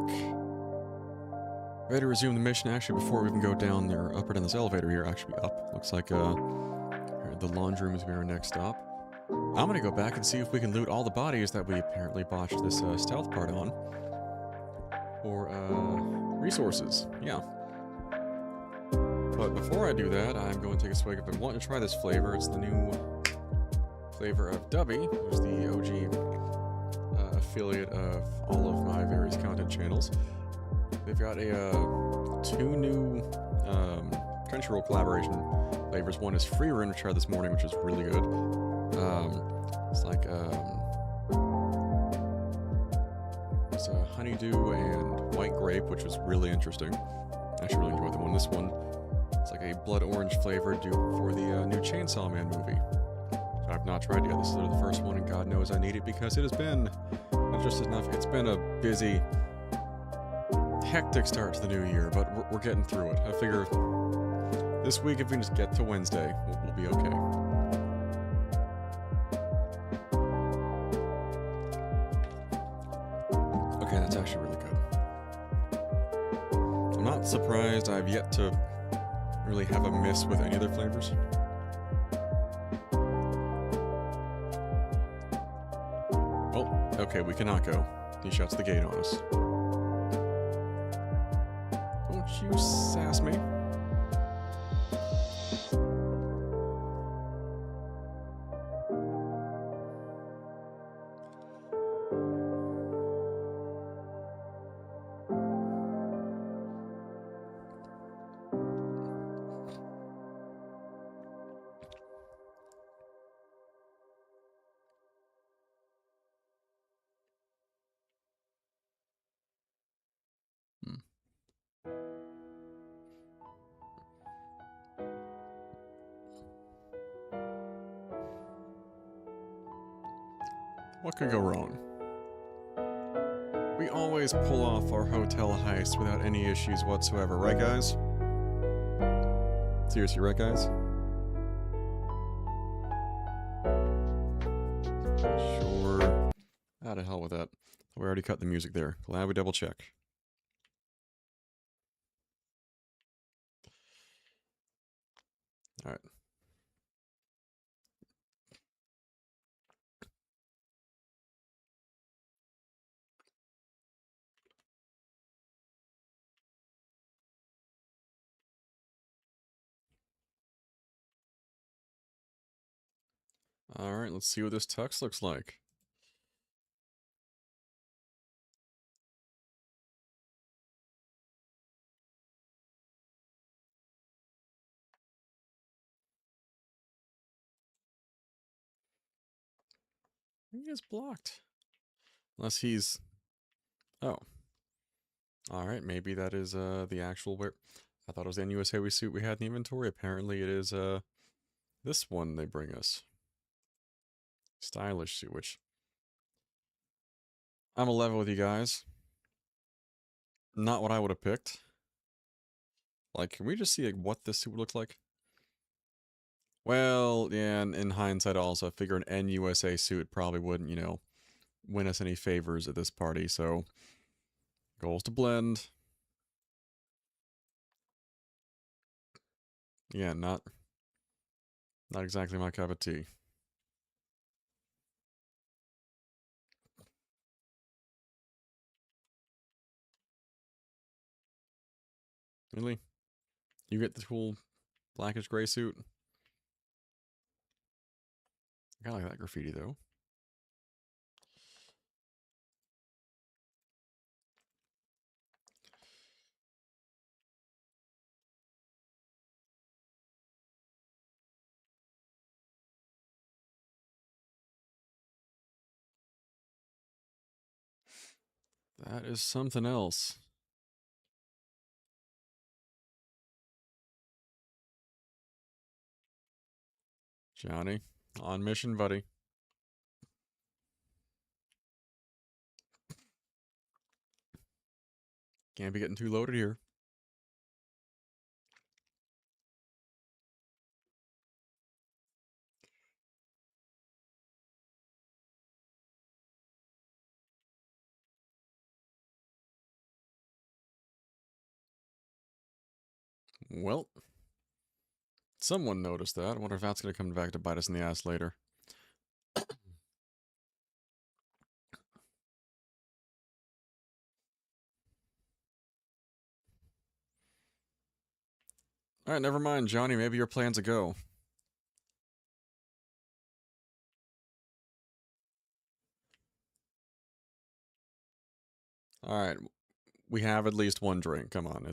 Ready to resume the mission. Actually, before we even go down there, up or down this elevator here, actually up. Looks like the laundry room is our next stop. I'm gonna go back and see if we can loot all the bodies that we apparently botched this stealth part on. For resources, yeah. But before I do that, I'm going to take a swig of it. I want to try this flavor. It's the new flavor of Dubby, who's the OG affiliate of all of my various content channels. They've got two new Crunchyroll collaboration flavors. One is Free Run, which I tried this morning, which is really good. It's like it's a honeydew and white grape, which was really interesting. I actually really enjoyed the one. This one, it's like a blood orange flavor due for the new Chainsaw Man movie. So I've not tried yet. This is the first one, and God knows I need it because it has been not just enough. It's been a busy, hectic start to the new year, but we're getting through it. I figure this week, if we can just get to Wednesday, we'll be okay. Okay, that's actually really good. I'm not surprised I've yet to really have a miss with any other flavors. Oh, okay, we cannot go. He shuts the gate on us. Don't you sass me. What could go wrong? We always pull off our hotel heist without any issues whatsoever, right guys? Seriously, right guys? Sure. Out of hell with that. We already cut the music there. Glad we double check. Alright. Alright, let's see what this tux looks like. He is blocked. Unless he's... Oh. Alright, maybe that is the actual wear... I thought it was the NUSA suit we had in the inventory. Apparently it is this one they bring us. Stylish suit, which... I'm a level with you guys. Not what I would have picked. Like, can we just see like, what this suit would look like? Well, yeah, and in hindsight also, I figure an NUSA suit probably wouldn't, you know, win us any favors at this party, so... Goals to blend. Yeah, not exactly my cup of tea. Really? You get the cool blackish gray suit? I kinda like that graffiti, though. That is something else. Johnny, on mission, buddy. Can't be getting too loaded here. Well, someone noticed that. I wonder if that's going to come back to bite us in the ass later. Alright, never mind, Johnny. Maybe your plan's a go. Alright, we have at least one drink. Come on.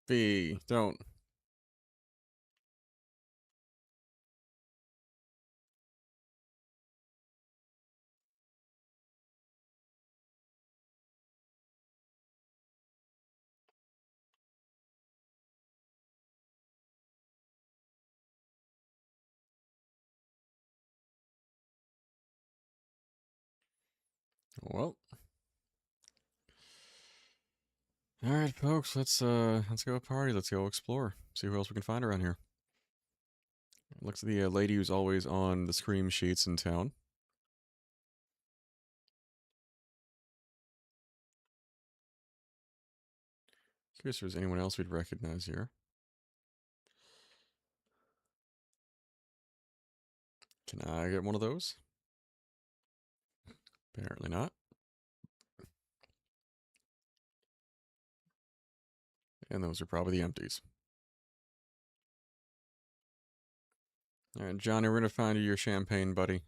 V, don't. Well. Alright, folks, let's go party. Let's go explore. See who else we can find around here. Looks like the lady who's always on the scream sheets in town. Curious if there's anyone else we'd recognize here. Can I get one of those? Apparently not. And those are probably the empties. Alright, Johnny, we're gonna find you your champagne, buddy.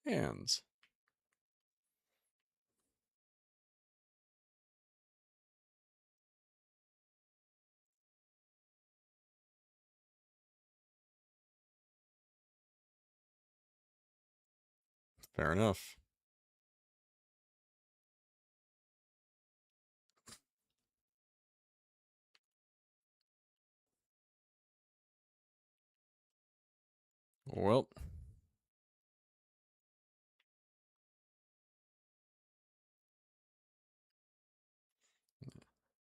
Hands. Fair enough. Well.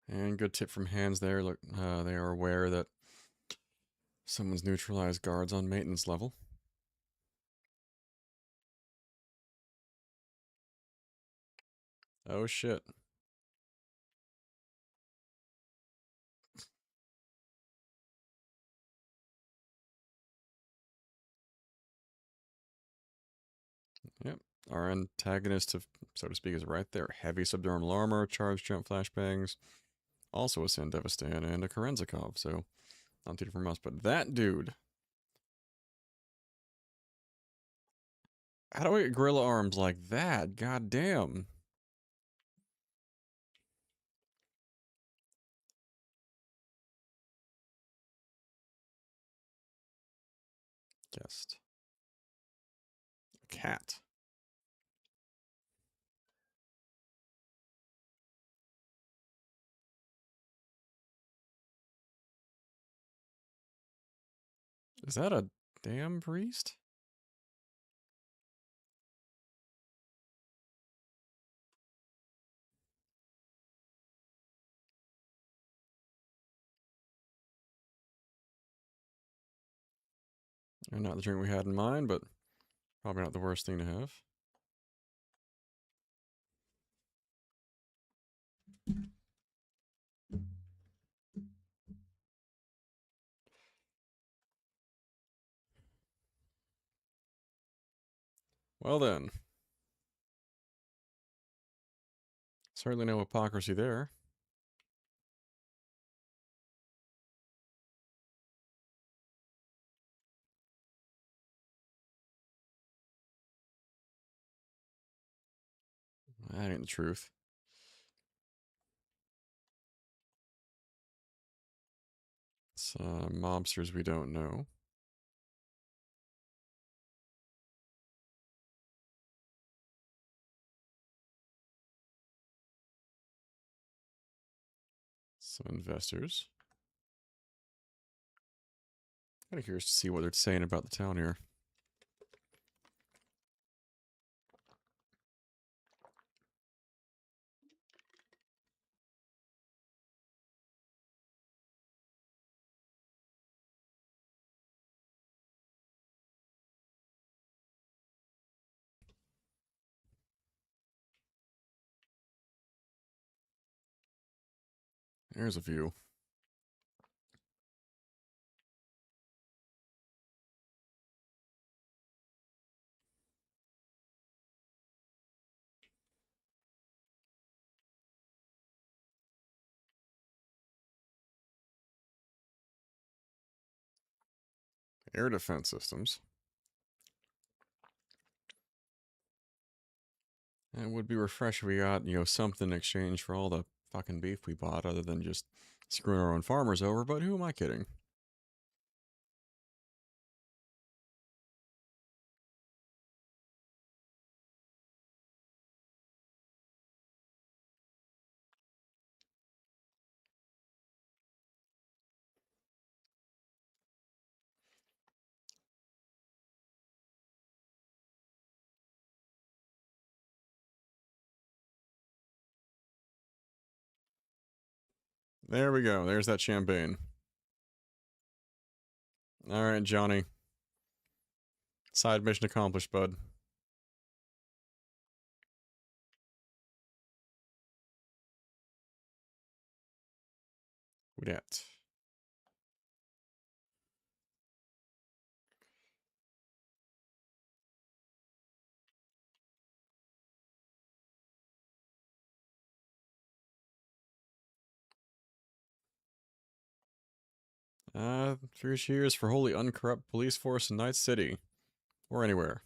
And good tip from Hands there. Look, they are aware that someone's neutralized guards on maintenance level. Oh shit. Yep. Our antagonist, so to speak, is right there. Heavy subdermal armor, charged jump flashbangs, also a Sandevistan, and a Kerenzikov, so not too different from us. But that dude. How do I get gorilla arms like that? God damn. Guessed. A cat. Is that a damn priest? And not the drink we had in mind, but probably not the worst thing to have. Well then. Certainly no hypocrisy there. That ain't the truth. It's mobsters we don't know. Some investors. Kind of curious to see what they're saying about the town here. There's a view. Air defense systems. It would be refreshing if we got, something in exchange for all the fucking beef we bought, other than just screwing our own farmers over, but who am I kidding? There we go. There's that champagne. Alright, Johnny. Side mission accomplished, bud. Who dat? Three cheers for wholly uncorrupt police force in Night City. Or anywhere.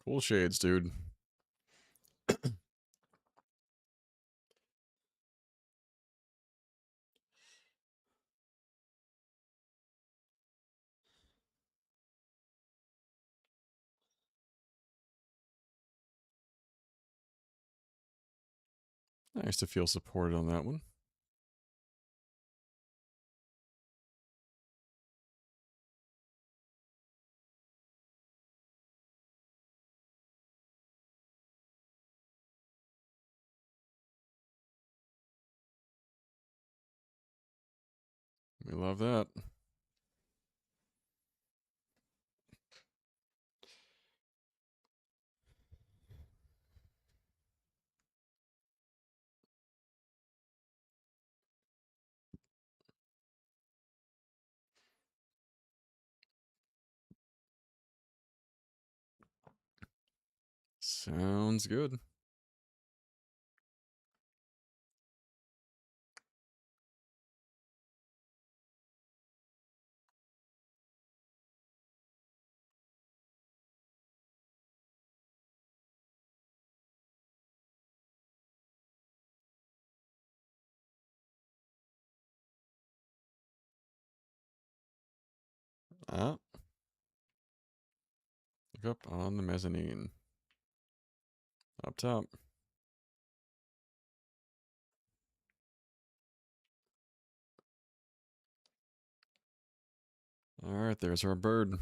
Cool shades, dude. Nice to feel supported on that one. We love that. Sounds good. Ah. Look up on the mezzanine. Up top. Alright, there's our bird.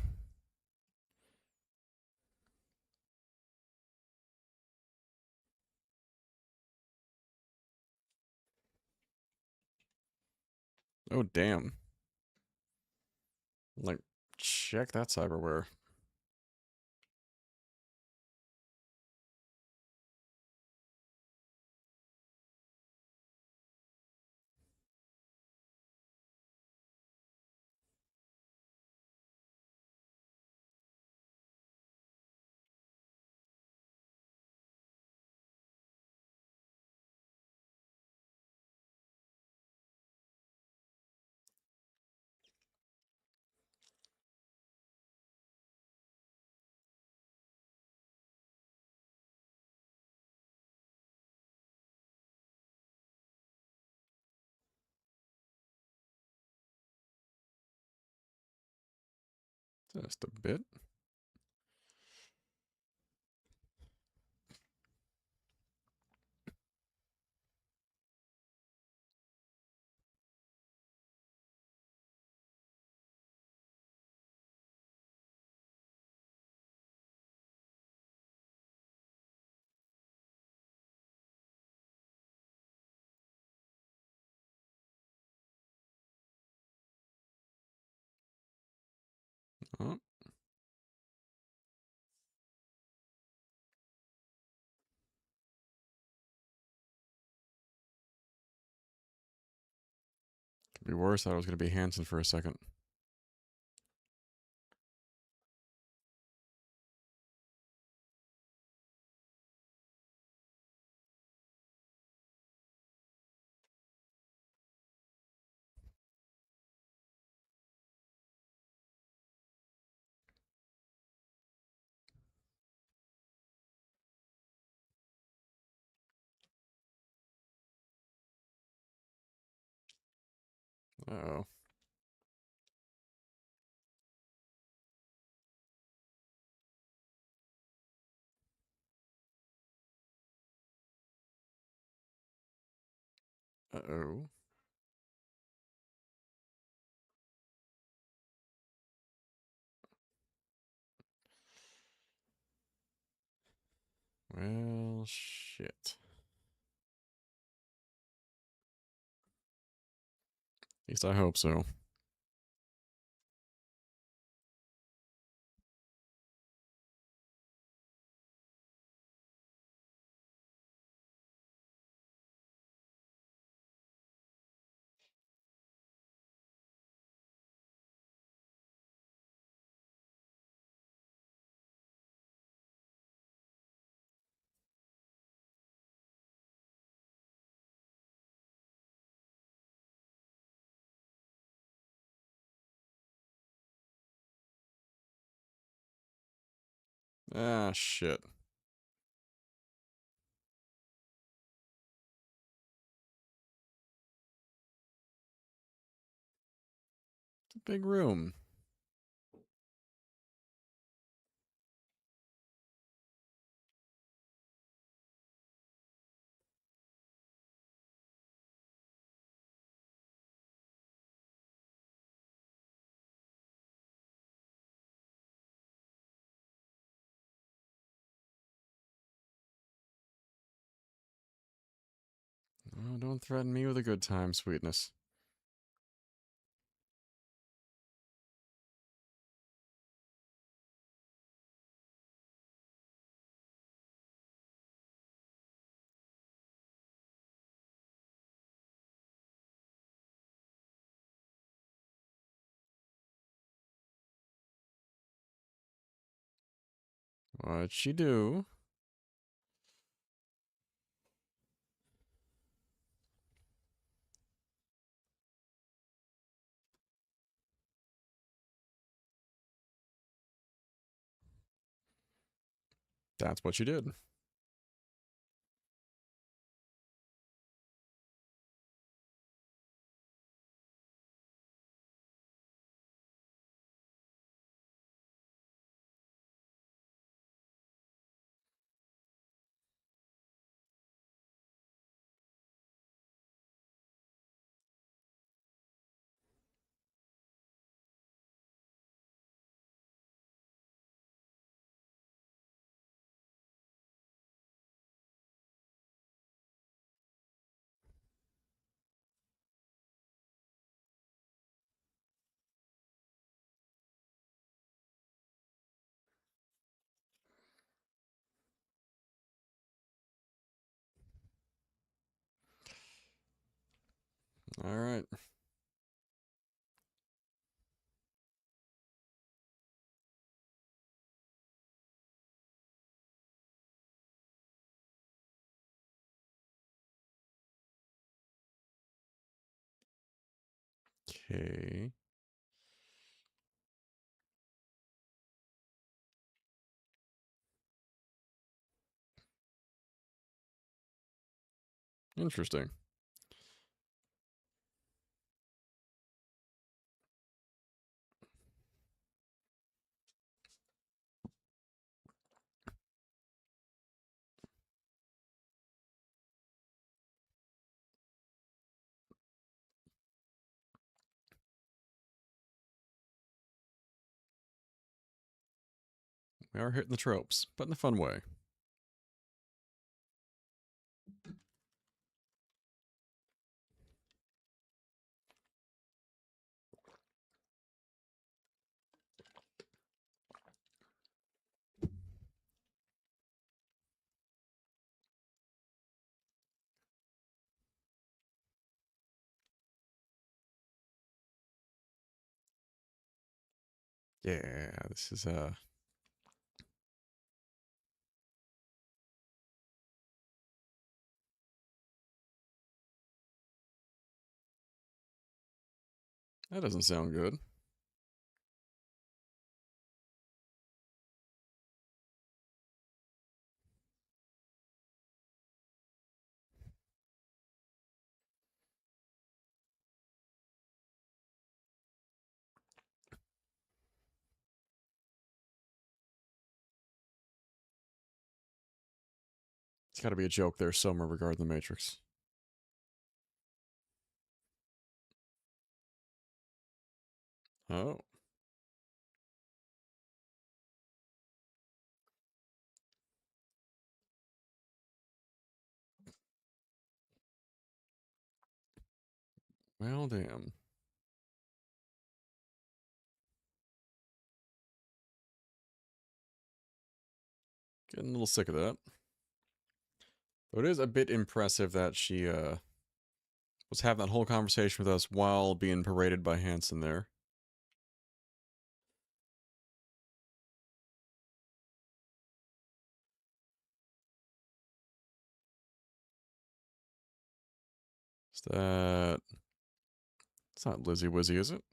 Oh, damn. Like, check that cyberware. Just a bit. Oh. Could be worse. I thought it was going to be Hanson for a second. Uh-oh. Uh-oh. Well, shit. At least I hope so. Ah, shit. It's a big room. Oh, don't threaten me with a good time, sweetness. What'd she do? That's what she did. All right. Okay. Interesting. We are hitting the tropes, but in a fun way. Yeah, this is that doesn't sound good. It's got to be a joke there somewhere regarding the Matrix. Oh. Well, damn. Getting a little sick of that. Though it is a bit impressive that she was having that whole conversation with us while being paraded by Hanson there. Is that... It's not Lizzie Wizzy, is it?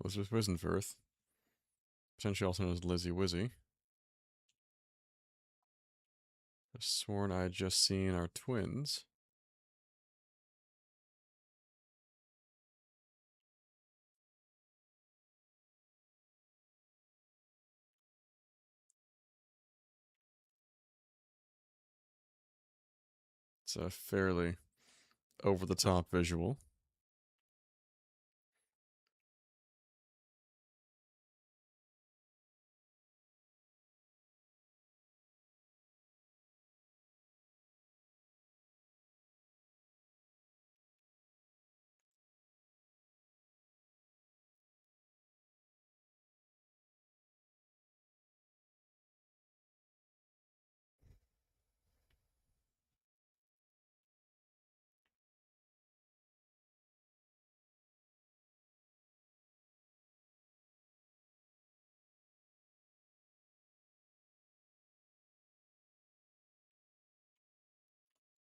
Elizabeth Wisenfirth. Potentially also known as Lizzie Wizzy. I've sworn I had just seen our twins. It's a fairly over-the-top visual.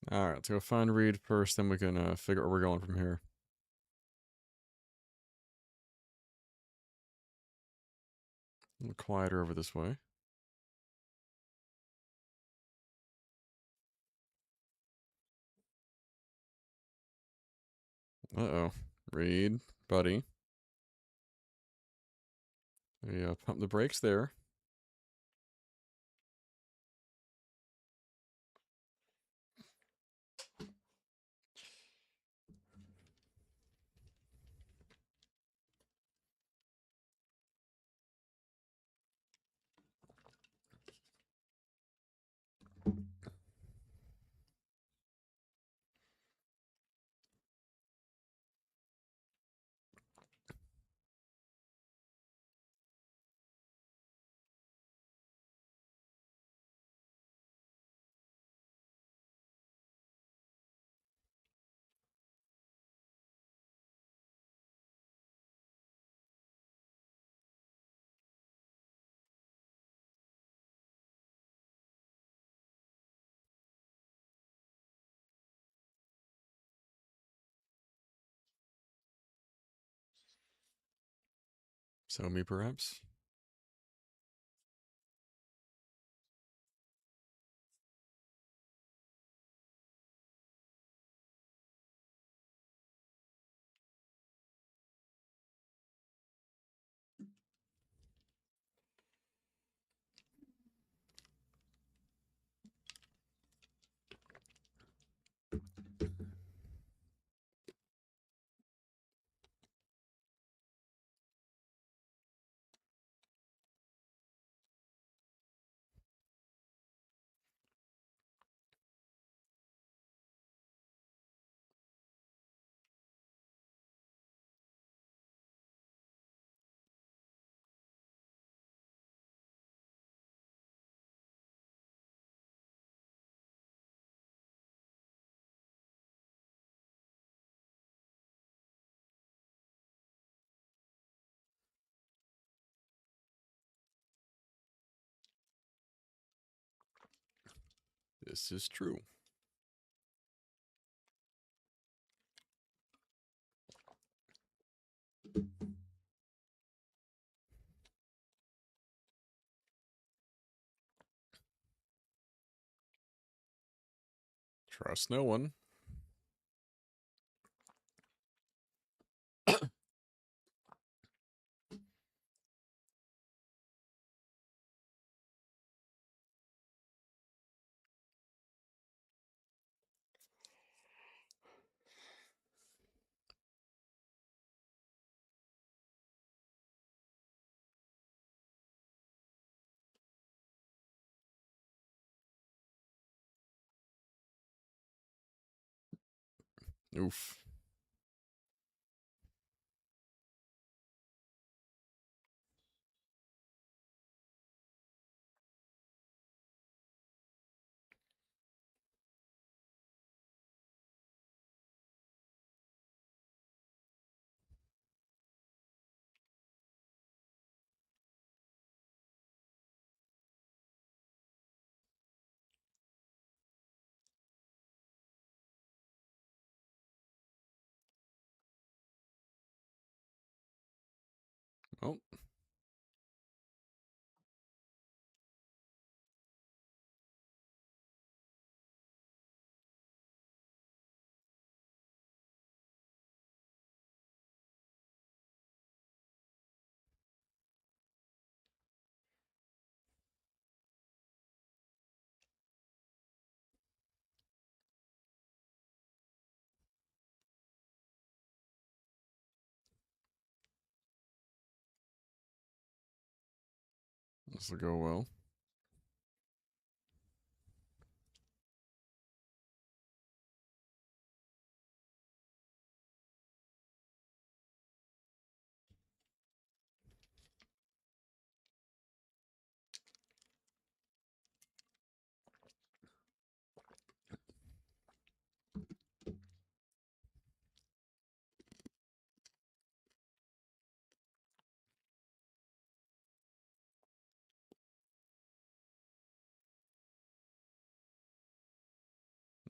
Alright, let's go find Reed first, then we can figure out where we're going from here. A little quieter over this way. Uh-oh. Reed, buddy. We pump the brakes there. So me, perhaps? This is true. Trust no one. Oof. Oh, this will go well.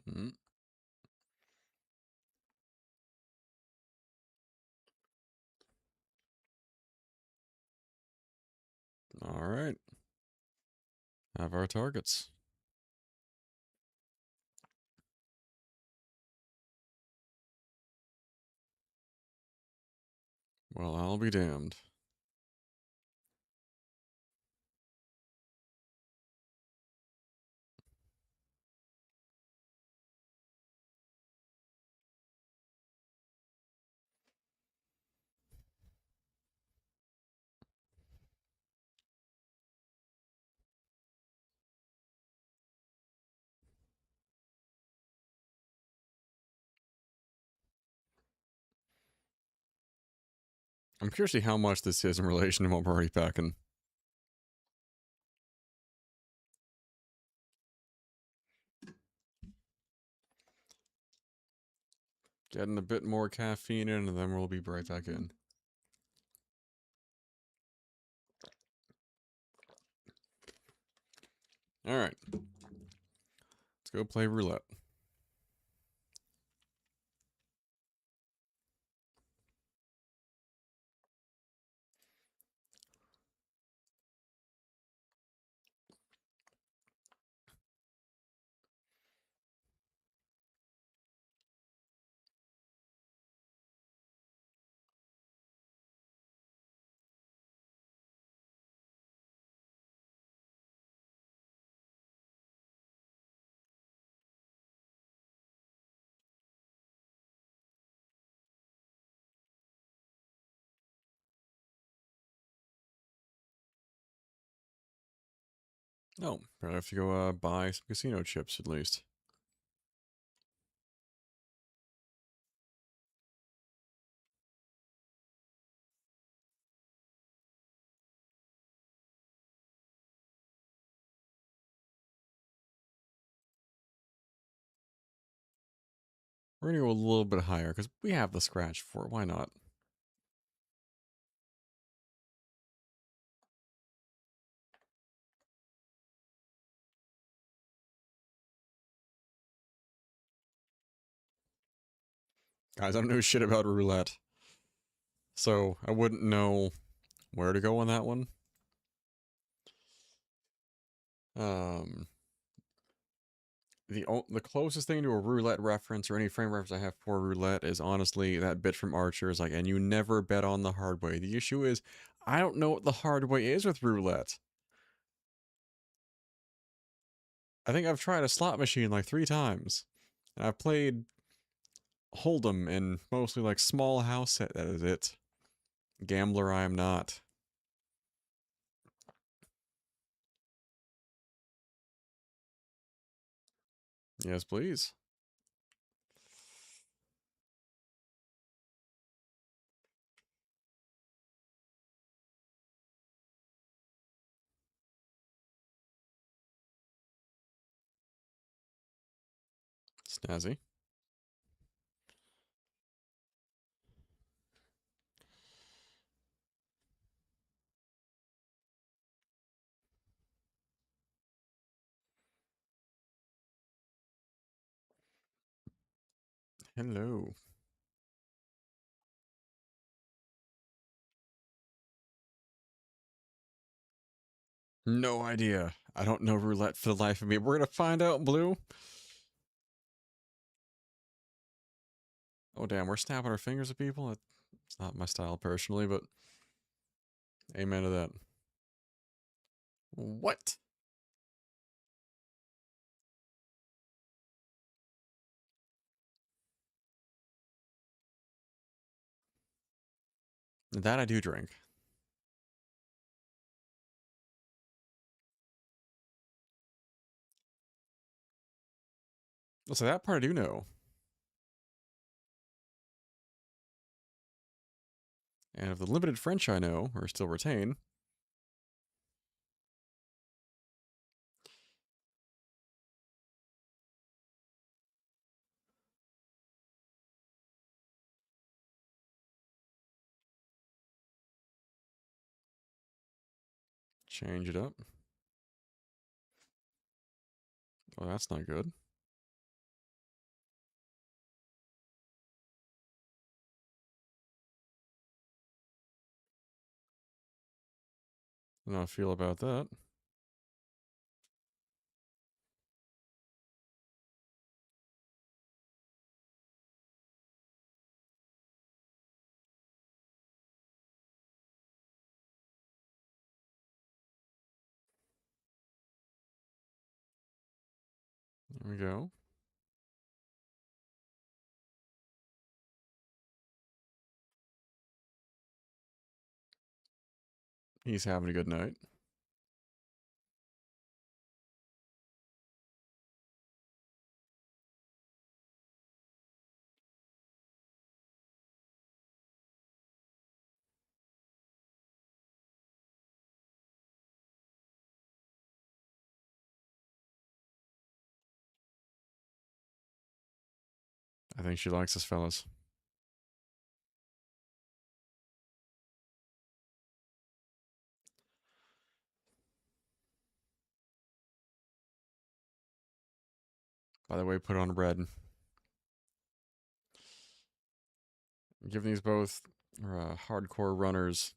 Mm. All right. Have our targets. Well, I'll be damned. I'm curious to see how much this is in relation to what we're already packing. Getting a bit more caffeine in, and then we'll be right back in. All right. Let's go play roulette. Oh, probably have to go buy some casino chips at least. We're gonna go a little bit higher because we have the scratch for it. Why not? Guys, I don't know shit about roulette, so I wouldn't know where to go on that one. Um, the closest thing to a roulette reference or any frame reference I have for roulette is honestly that bit from Archer is like, and you never bet on the hard way. The issue is, I don't know what the hard way is with roulette. I think I've tried a slot machine like 3 times, and I've played Hold'em and mostly like small house set. That is it. Gambler, I am not. Yes, please. Snazzy. Hello. No idea. I don't know roulette for the life of me. We're gonna find out, Blue. Oh, damn, we're snapping our fingers at people? It's not my style personally, but amen to that. What? That I do drink. So that part I do know. And of the limited French I know, or still retain, change it up. Oh, that's not good. I don't know how I feel about that. There we go. He's having a good night. I think she likes us, fellas. By the way, put on red. Giving these both hardcore runners.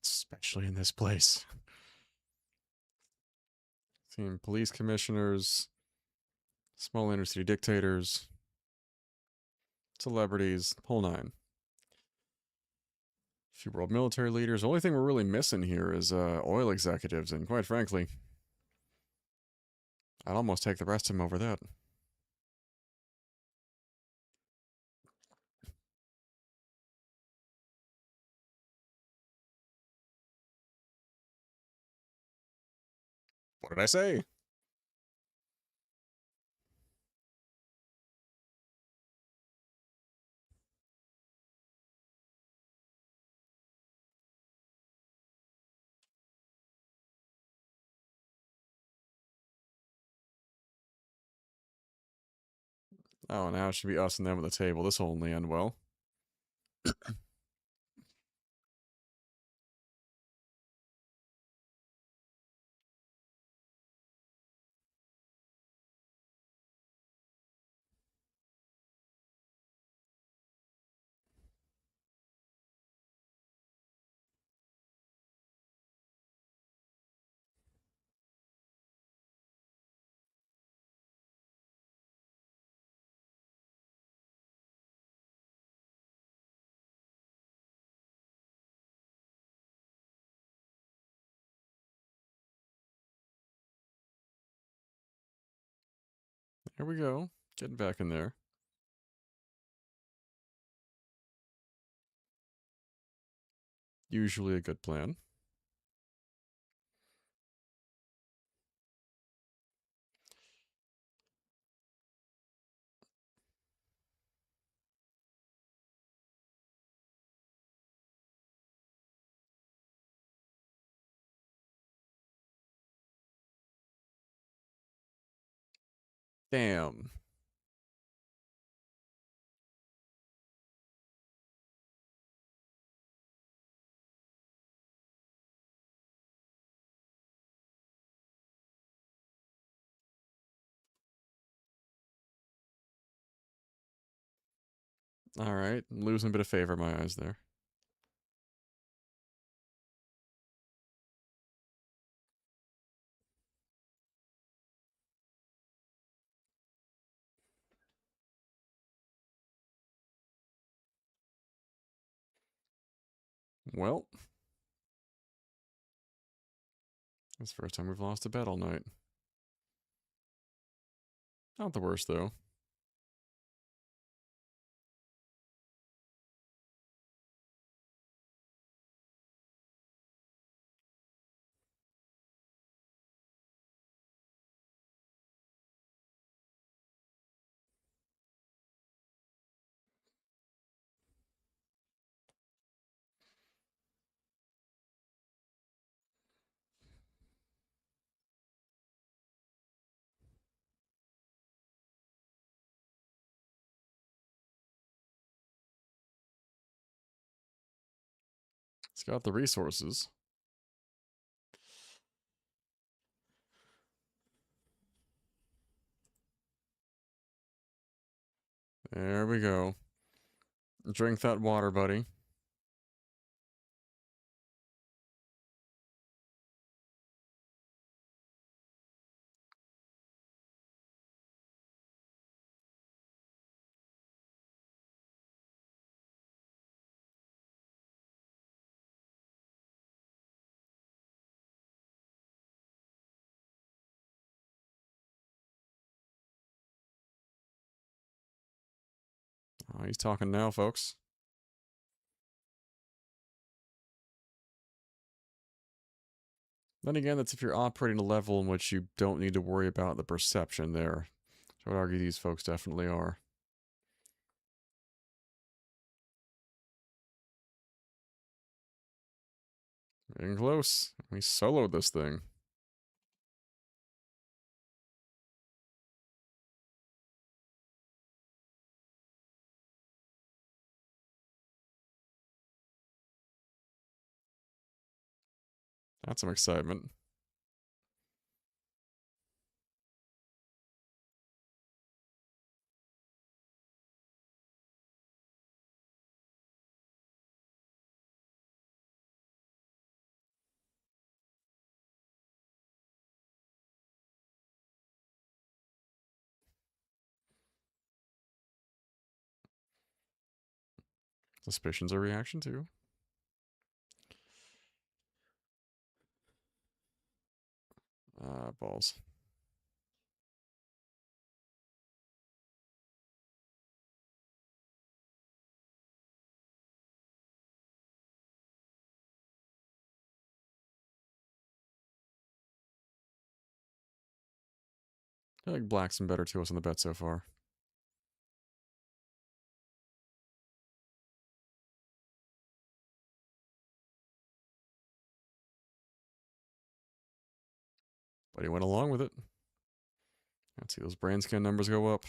Especially in this place. Seeing police commissioners, small inner city dictators, celebrities, whole nine. Few world military leaders. The only thing we're really missing here is oil executives, and quite frankly, I'd almost take the rest of them over that. What did I say? Oh, now it should be us and them at the table. This will only end well. Here we go. Getting back in there. Usually a good plan. Damn. Alright, losing a bit of favor in my eyes there. Well, it's the first time we've lost a bet all night. Not the worst, though. It's got the resources. There we go. Drink that water, buddy. Oh, he's talking now, folks. Then again, that's if you're operating a level in which you don't need to worry about the perception there. So I would argue these folks definitely are. Getting close. We soloed this thing. That's some excitement. Suspicions are reaction too. Balls. I feel like black's been better to us on the bet so far. But he went along with it. Let's see those brain scan numbers go up.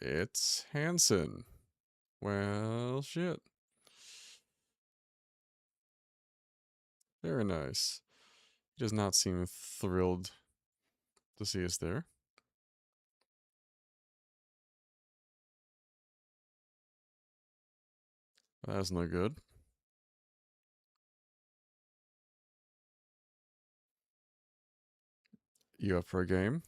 It's Hanson. Well, shit. Very nice. He does not seem thrilled to see us there. That's no good. You up for a game?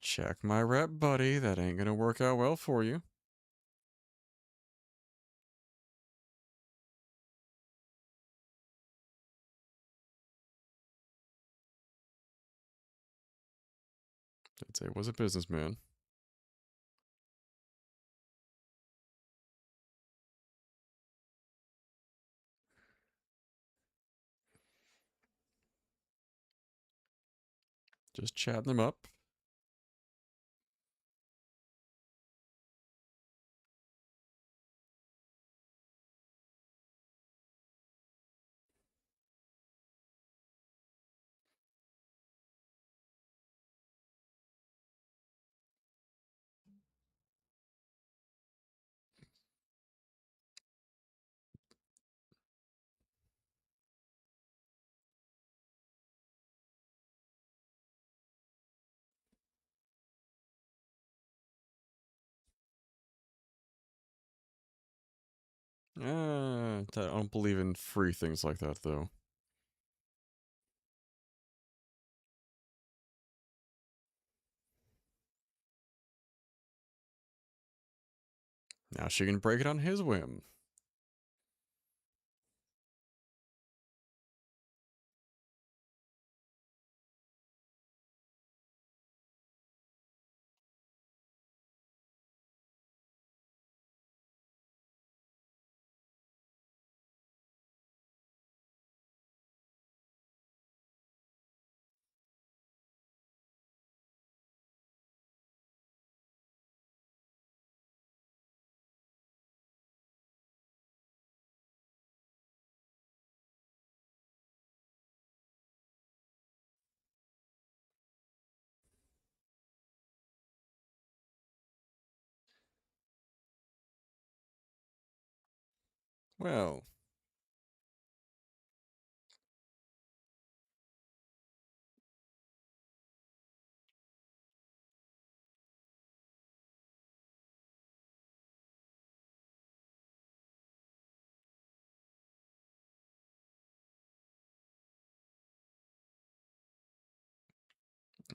Check my rep, buddy. That ain't gonna work out well for you. I'd say was a businessman. Just chatting them up. I don't believe in free things like that, though. Now she can break it on his whim. Well,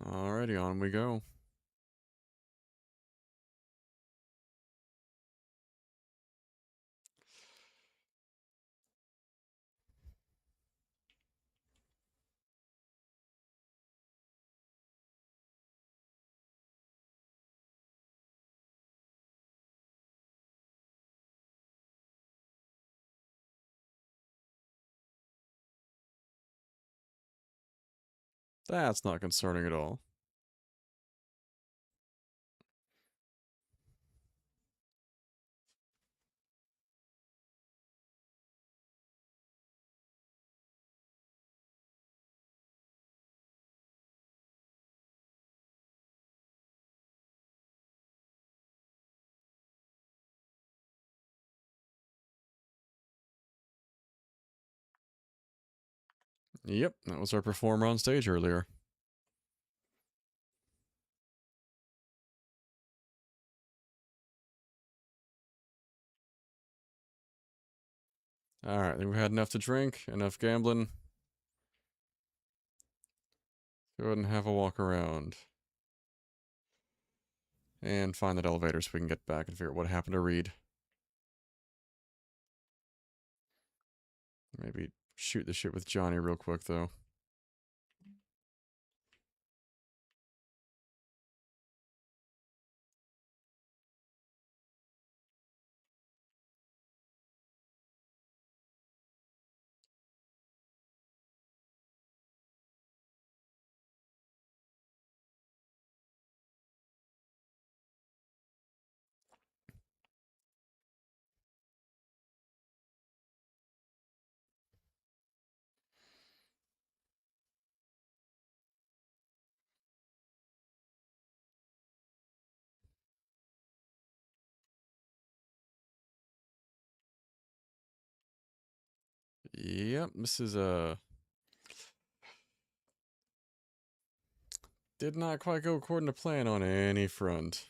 alrighty, on we go. That's not concerning at all. Yep, that was our performer on stage earlier. Alright, I think we had enough to drink, enough gambling. Go ahead and have a walk around. And find that elevator so we can get back and figure out what happened to Reed. Maybe shoot the shit with Johnny real quick, though. Yep, this is did not quite go according to plan on any front.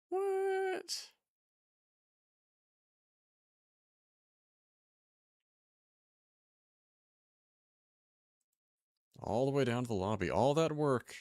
What? All the way down to the lobby. All that work.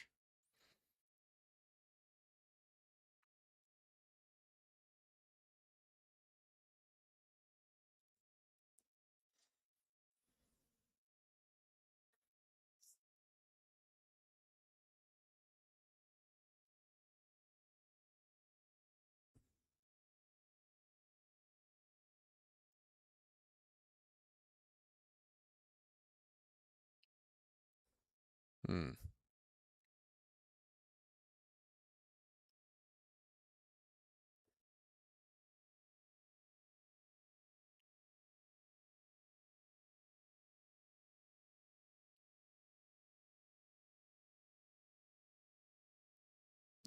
Hmm.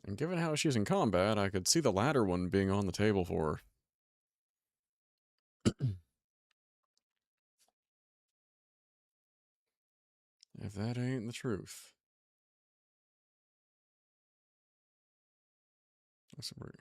And given how she's in combat, I could see the latter one being on the table for her. If that ain't the truth. That's weird.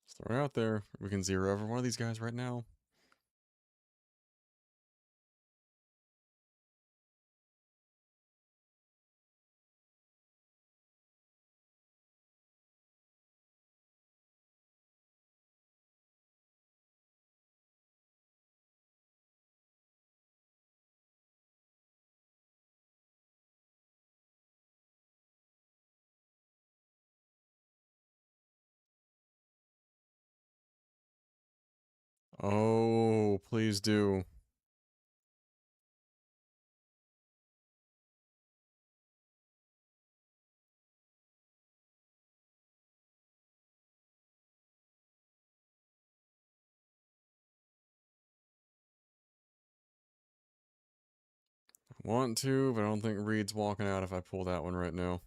Just throw it out there. We can zero every one of these guys right now. Oh, please do. I want to, but I don't think Reed's walking out if I pull that one right now.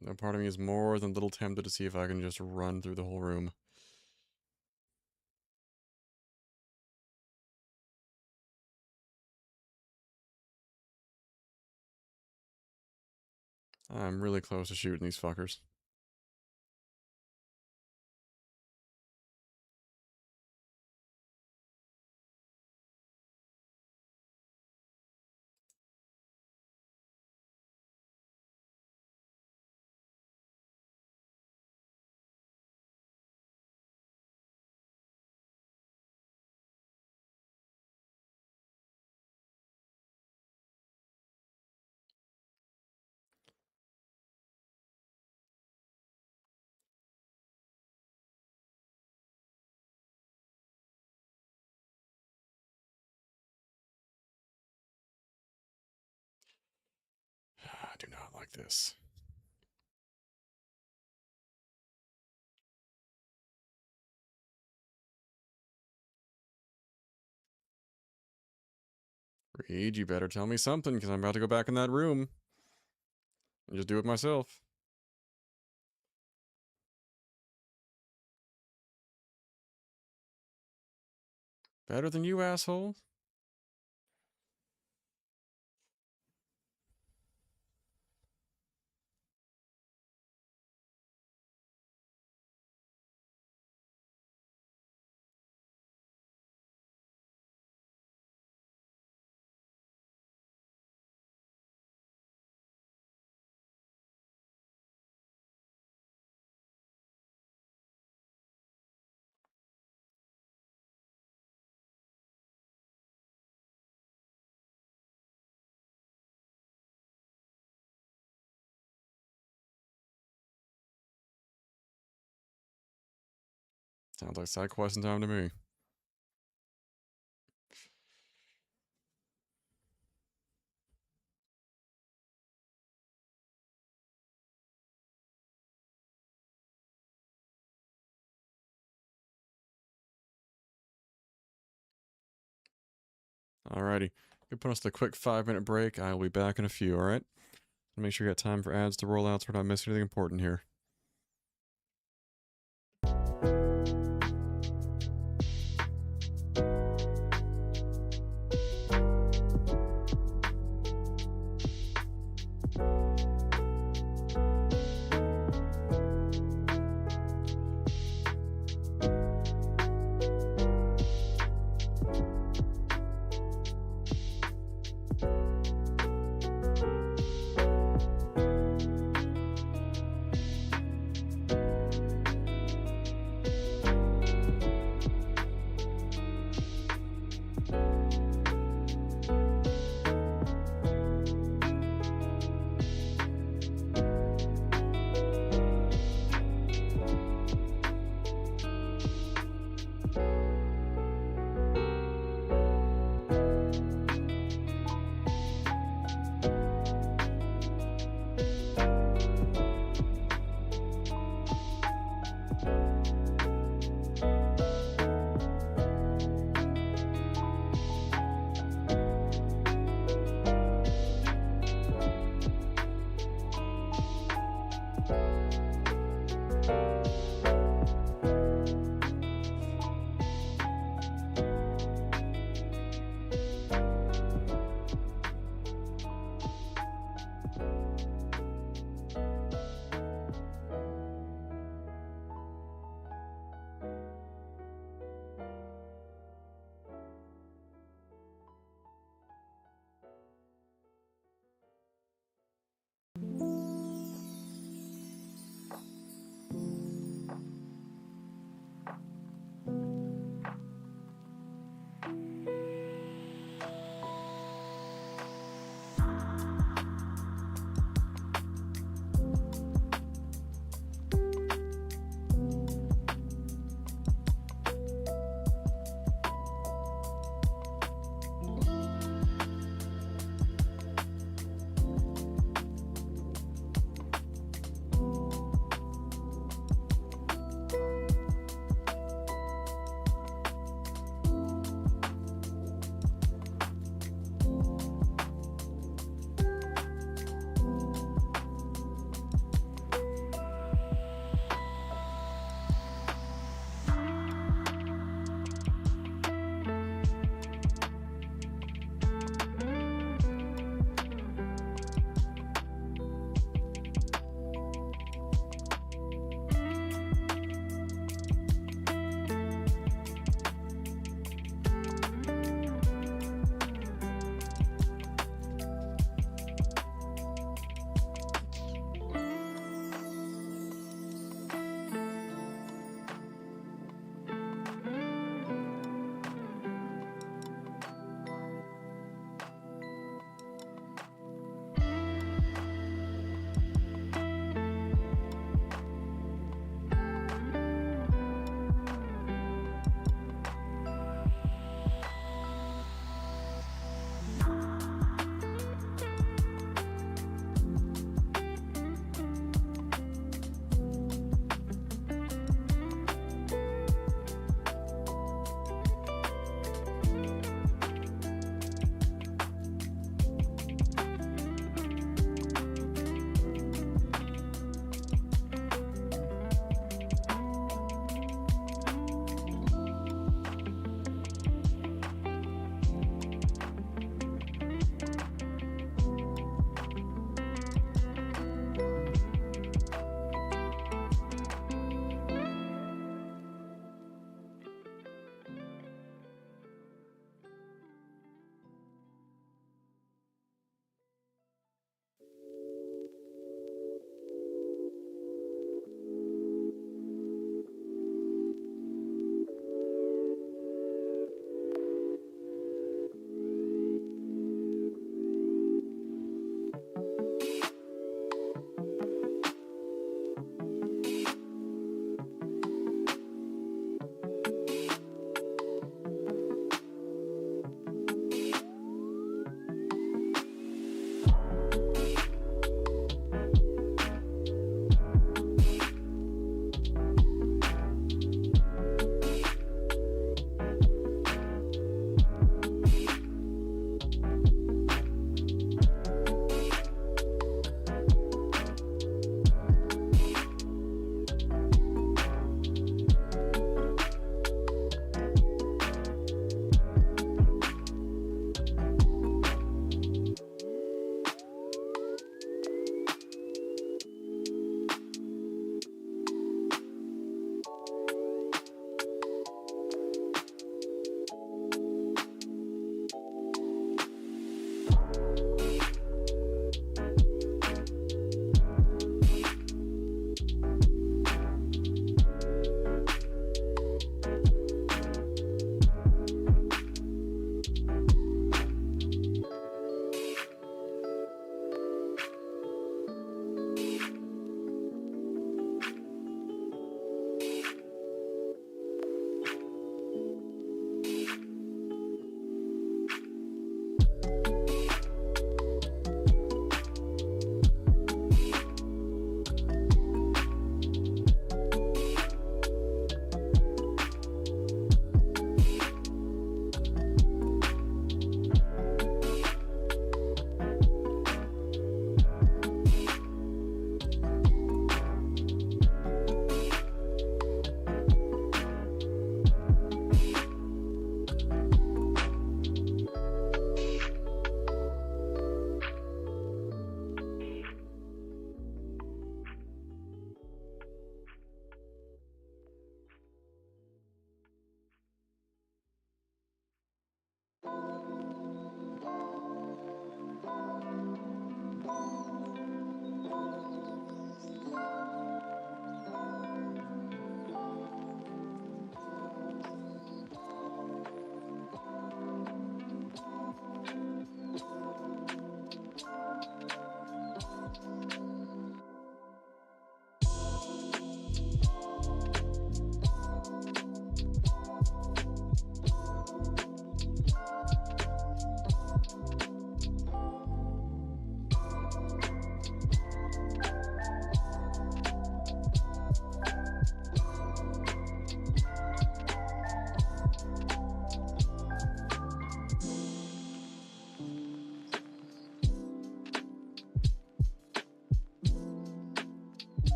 No part of me is more than a little tempted to see if I can just run through the whole room. I'm really close to shooting these fuckers. I do not like this. Reed, you better tell me something, because I'm about to go back in that room and just do it myself. Better than you, asshole? Sounds like side questing time to me. Alrighty. Good put us a quick 5-minute break. I will be back in a few, alright? Make sure you got time for ads to roll out so we're not missing anything important here.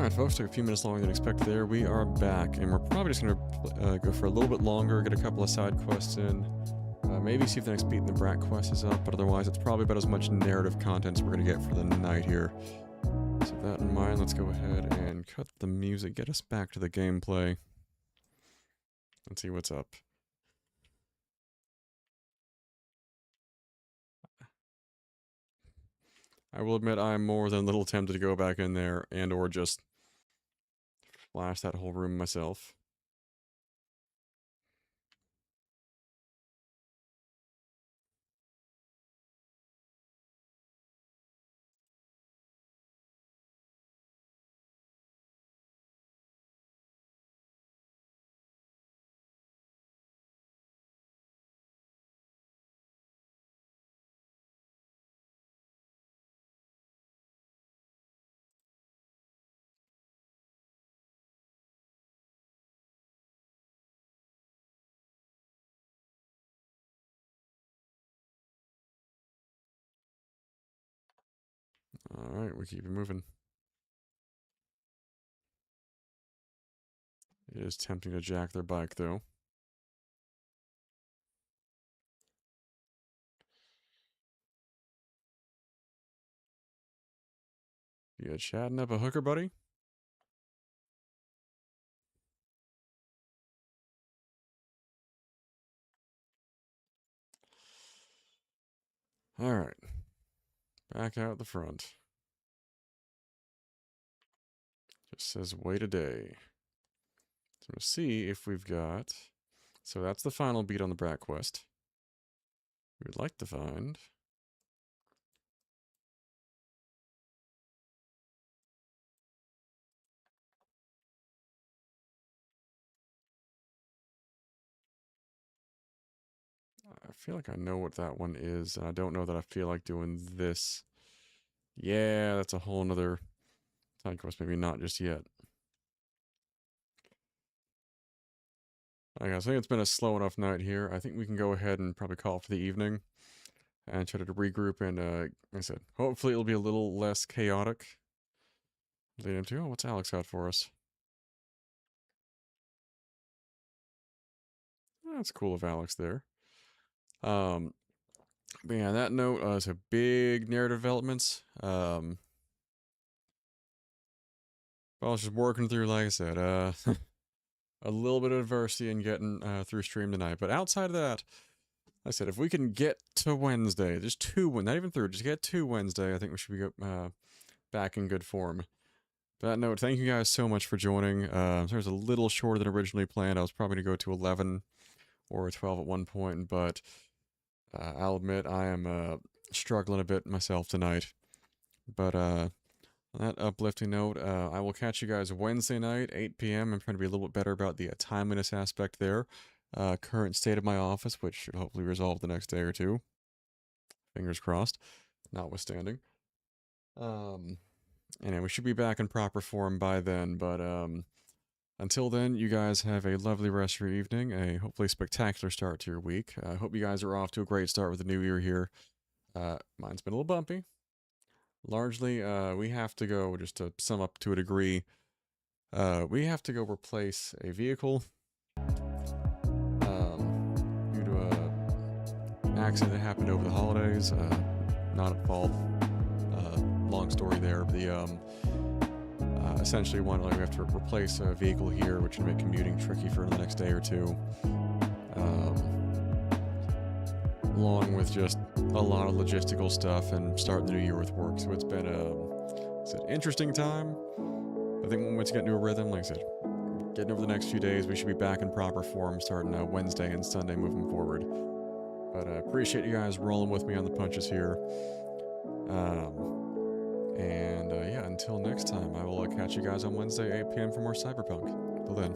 Alright, folks, took a few minutes longer than expected there. We are back, and we're probably just going to go for a little bit longer, get a couple of side quests in, maybe see if the next beat in the Brat quest is up, but otherwise it's probably about as much narrative content as we're going to get for the night here. So with that in mind, let's go ahead and cut the music, get us back to the gameplay. Let's see what's up. I will admit I'm more than a little tempted to go back in there and or just flash that whole room myself. Alright, we keep it moving. It is tempting to jack their bike, though. You chatting up a hooker, buddy? Alright. Back out the front. Just says wait a day. So we'll see if we've got... So that's the final beat on the Brat quest. We'd like to find... I feel like I know what that one is, and I don't know that I feel like doing this. Yeah, that's a whole nother side quest. Maybe not just yet. Okay, so I think it's been a slow enough night here. I think we can go ahead and probably call it for the evening. And try to regroup and, like I said, hopefully it'll be a little less chaotic. Lead into, oh, what's Alex got for us? That's cool of Alex there. But yeah, on that note, so big narrative developments. I was just working through, like I said, a little bit of adversity in getting through stream tonight. But outside of that, like I said, if we can get to Wednesday, just not even through, just get to Wednesday, I think we should be back in good form. But that note, thank you guys so much for joining. So it was a little shorter than originally planned. I was probably going to go to 11 or 12 at one point, but I'll admit I am struggling a bit myself tonight. But on that uplifting note, I will catch you guys Wednesday night, 8 p.m. I'm trying to be a little bit better about the timeliness aspect there. Current state of my office, which should hopefully resolve the next day or two. Fingers crossed, notwithstanding. Anyway, we should be back in proper form by then, but until then, you guys have a lovely rest of your evening, a hopefully spectacular start to your week. I hope you guys are off to a great start with the new year here. Mine's been a little bumpy. Largely, we have to go, just to sum up to a degree, we have to go replace a vehicle due to an accident that happened over the holidays. Not at fault. Long story there. Essentially, we have to replace a vehicle here, which would make commuting tricky for the next day or two. Along with just a lot of logistical stuff and starting the new year with work. So it's been it's an interesting time. I think once you get into a rhythm, like I said, getting over the next few days, we should be back in proper form starting Wednesday and Sunday moving forward. But I appreciate you guys rolling with me on the punches here. Yeah, until next time, I will catch you guys on Wednesday, 8 p.m. for more Cyberpunk. Till then.